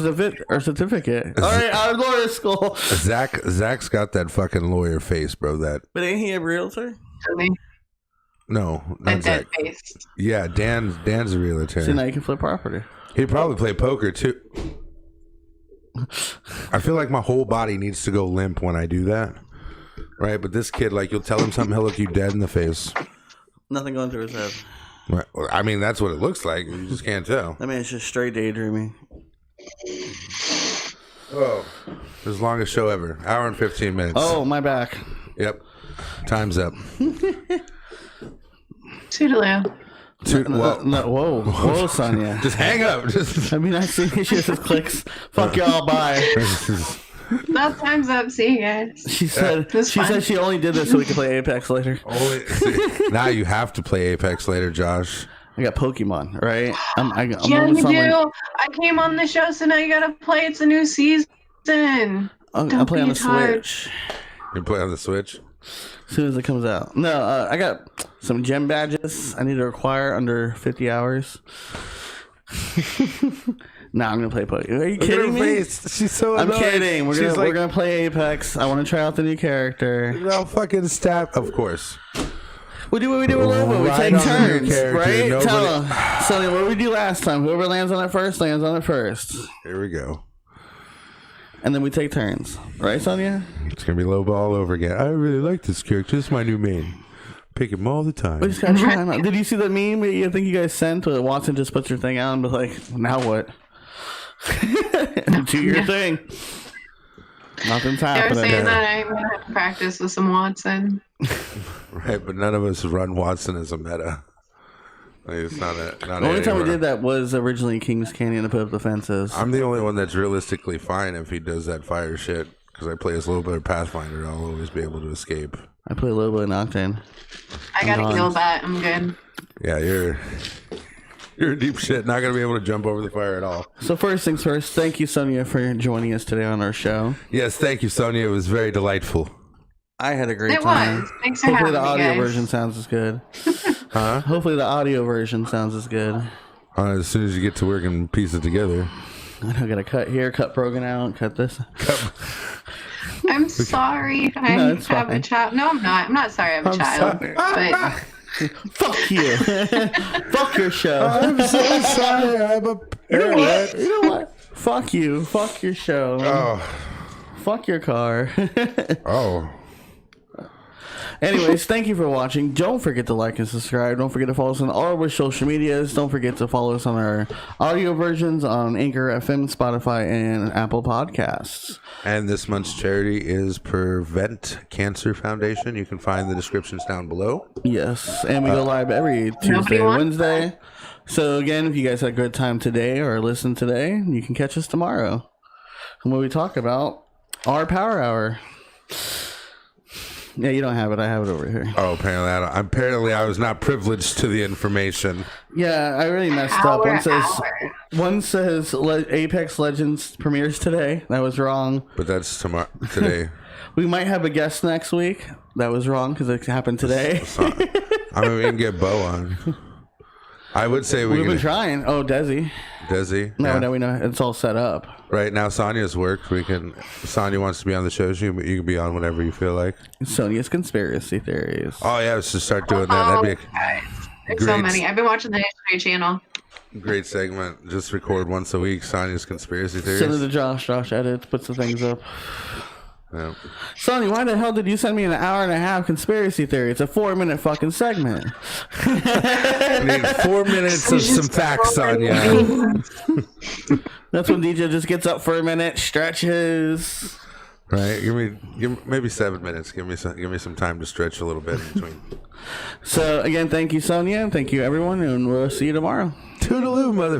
A: certificate. All right, out of lawyer school.
B: Zach's got that fucking lawyer face, bro. That
A: But ain't he a realtor?
C: Really?
B: no,
C: A
B: not
C: dead
B: Zach.
C: face.
B: Yeah, Dan's a realtor.
A: So now you can flip property.
B: He'd probably play poker too. I feel like my whole body needs to go limp when I do that. Right? But this kid, like, you'll tell him something, he'll look you dead in the face.
A: Nothing going through his head.
B: Right. Well, I mean, that's what it looks like. You just can't tell.
A: I mean, it's just straight daydreaming.
B: Oh. This is the longest show ever. Hour and 15 minutes.
A: Oh, my back.
B: Yep. Time's up.
C: Toodaloo.
A: Whoa, Sonja.
B: Just hang up.
A: I mean, I see she just clicks. Fuck y'all, bye.
C: That time's up. See you guys.
A: She said she only did this so we could play Apex later.
B: Now you have to play Apex later, Josh.
A: I got Pokemon, right? I'm
C: Yeah, you do. I came on the show, so now you gotta play. It's a new season.
A: I'll play on the Switch.
B: You play on the Switch?
A: As soon as it comes out. No, I got some gem badges I need to acquire under 50 hours. Nah, I'm gonna play Pokemon. Are you kidding me?
B: She's so
A: I'm
B: annoyed.
A: kidding. We're gonna play Apex. I want to try out the new character.
B: No fucking stab. Of course.
A: We do what we do with Lobo. We
B: Right
A: take
B: on the new
A: turns,
B: character.
A: right?
B: Nobody-
A: Tell them. Sonny, what did we do last time? Whoever lands on it first lands on it first.
B: Here we go.
A: And then we take turns. Right, Sonja?
B: It's going to be Lobo all over again. I really like this character. This is my new main. Pick him all the time.
A: We just gotta try him out. Did you see the meme that you think you guys sent where Watson just puts her thing out and be like, now what? Do your thing. Nothing's
C: They were
A: happening.
C: saying that I'm gonna have to practice with some Watson.
B: Right, but none of us run Watson as a meta. Like, it's not
A: The only time we did that was originally King's Canyon to put up the fences.
B: I'm the only one that's realistically fine if he does that fire shit. Because I play as a little bit of Pathfinder, I'll always be able to escape.
A: I play a little bit in Octane.
C: I gotta heal that. I'm good.
B: Yeah, you're deep shit. Not gonna be able to jump over the fire at all.
A: So first things first, thank you, Sonja, for joining us today on our show.
B: Yes, thank you, Sonja. It was very delightful.
A: I had a great
C: It
A: time.
C: was. Thanks for
A: Hopefully
C: having
A: the
C: me,
A: audio
C: guys.
A: version sounds as good.
B: Huh?
A: Hopefully the audio version sounds as good.
B: As soon as you get to work and piece it together.
A: I gotta cut here, cut Brogan out, cut this.
C: I'm sorry. I
A: No, it's
C: have
A: fine.
C: a child. No, I'm not. I'm not sorry I have a child.
B: sorry.
C: But
A: Fuck you. Fuck your show.
B: I'm so sorry. I'm a parent.
A: You know what? Fuck you. Fuck your show.
B: Oh.
A: Fuck your car.
B: Oh.
A: Anyways, thank you for watching. Don't forget to like and subscribe. Don't forget to follow us on all of our social medias. Don't forget to follow us on our audio versions on Anchor FM, Spotify, and Apple Podcasts.
B: And this month's charity is Prevent Cancer Foundation. You can find the descriptions down below.
A: Yes, and we go live every Tuesday and
C: wants
A: Wednesday. So again, if you guys had a good time today or listened today, you can catch us tomorrow. And when we talk about our Power Hour. Yeah, you don't have it. I have it over here.
B: Oh, apparently I was not privileged to the information.
A: Yeah, I really messed up. One says Apex Legends premieres today. That was wrong.
B: But that's today.
A: We might have a guest next week. That was wrong because it happened today.
B: I mean, we can get Bo on. I would say
A: We've been trying. Oh, Desi.
B: Desi?
A: No,
B: Yeah.
A: no, we know it's all set up.
B: Right now, Sonja's worked. Sonja wants to be on the show. You can be on whenever you feel like.
A: Sonja's conspiracy theories.
B: Oh, yeah, let's just start doing that. That'd be
C: there's
B: great.
C: so many. I've been watching the History Channel.
B: a great segment. Just record once a week, Sonja's conspiracy
A: Send it
B: theories.
A: to Josh. Josh edits, puts the things up.
B: Yeah.
A: Sonny, why the hell did you send me an hour and a half conspiracy theory? It's a 4-minute fucking segment.
B: I need 4 minutes of some facts, Sonja.
A: That's when DJ just gets up for a minute, stretches.
B: Right? Give me maybe 7 minutes. Give me some time to stretch a little bit in between.
A: So again, thank you, Sonia. Thank you, everyone, and we'll see you tomorrow.
B: Toodaloo, mother.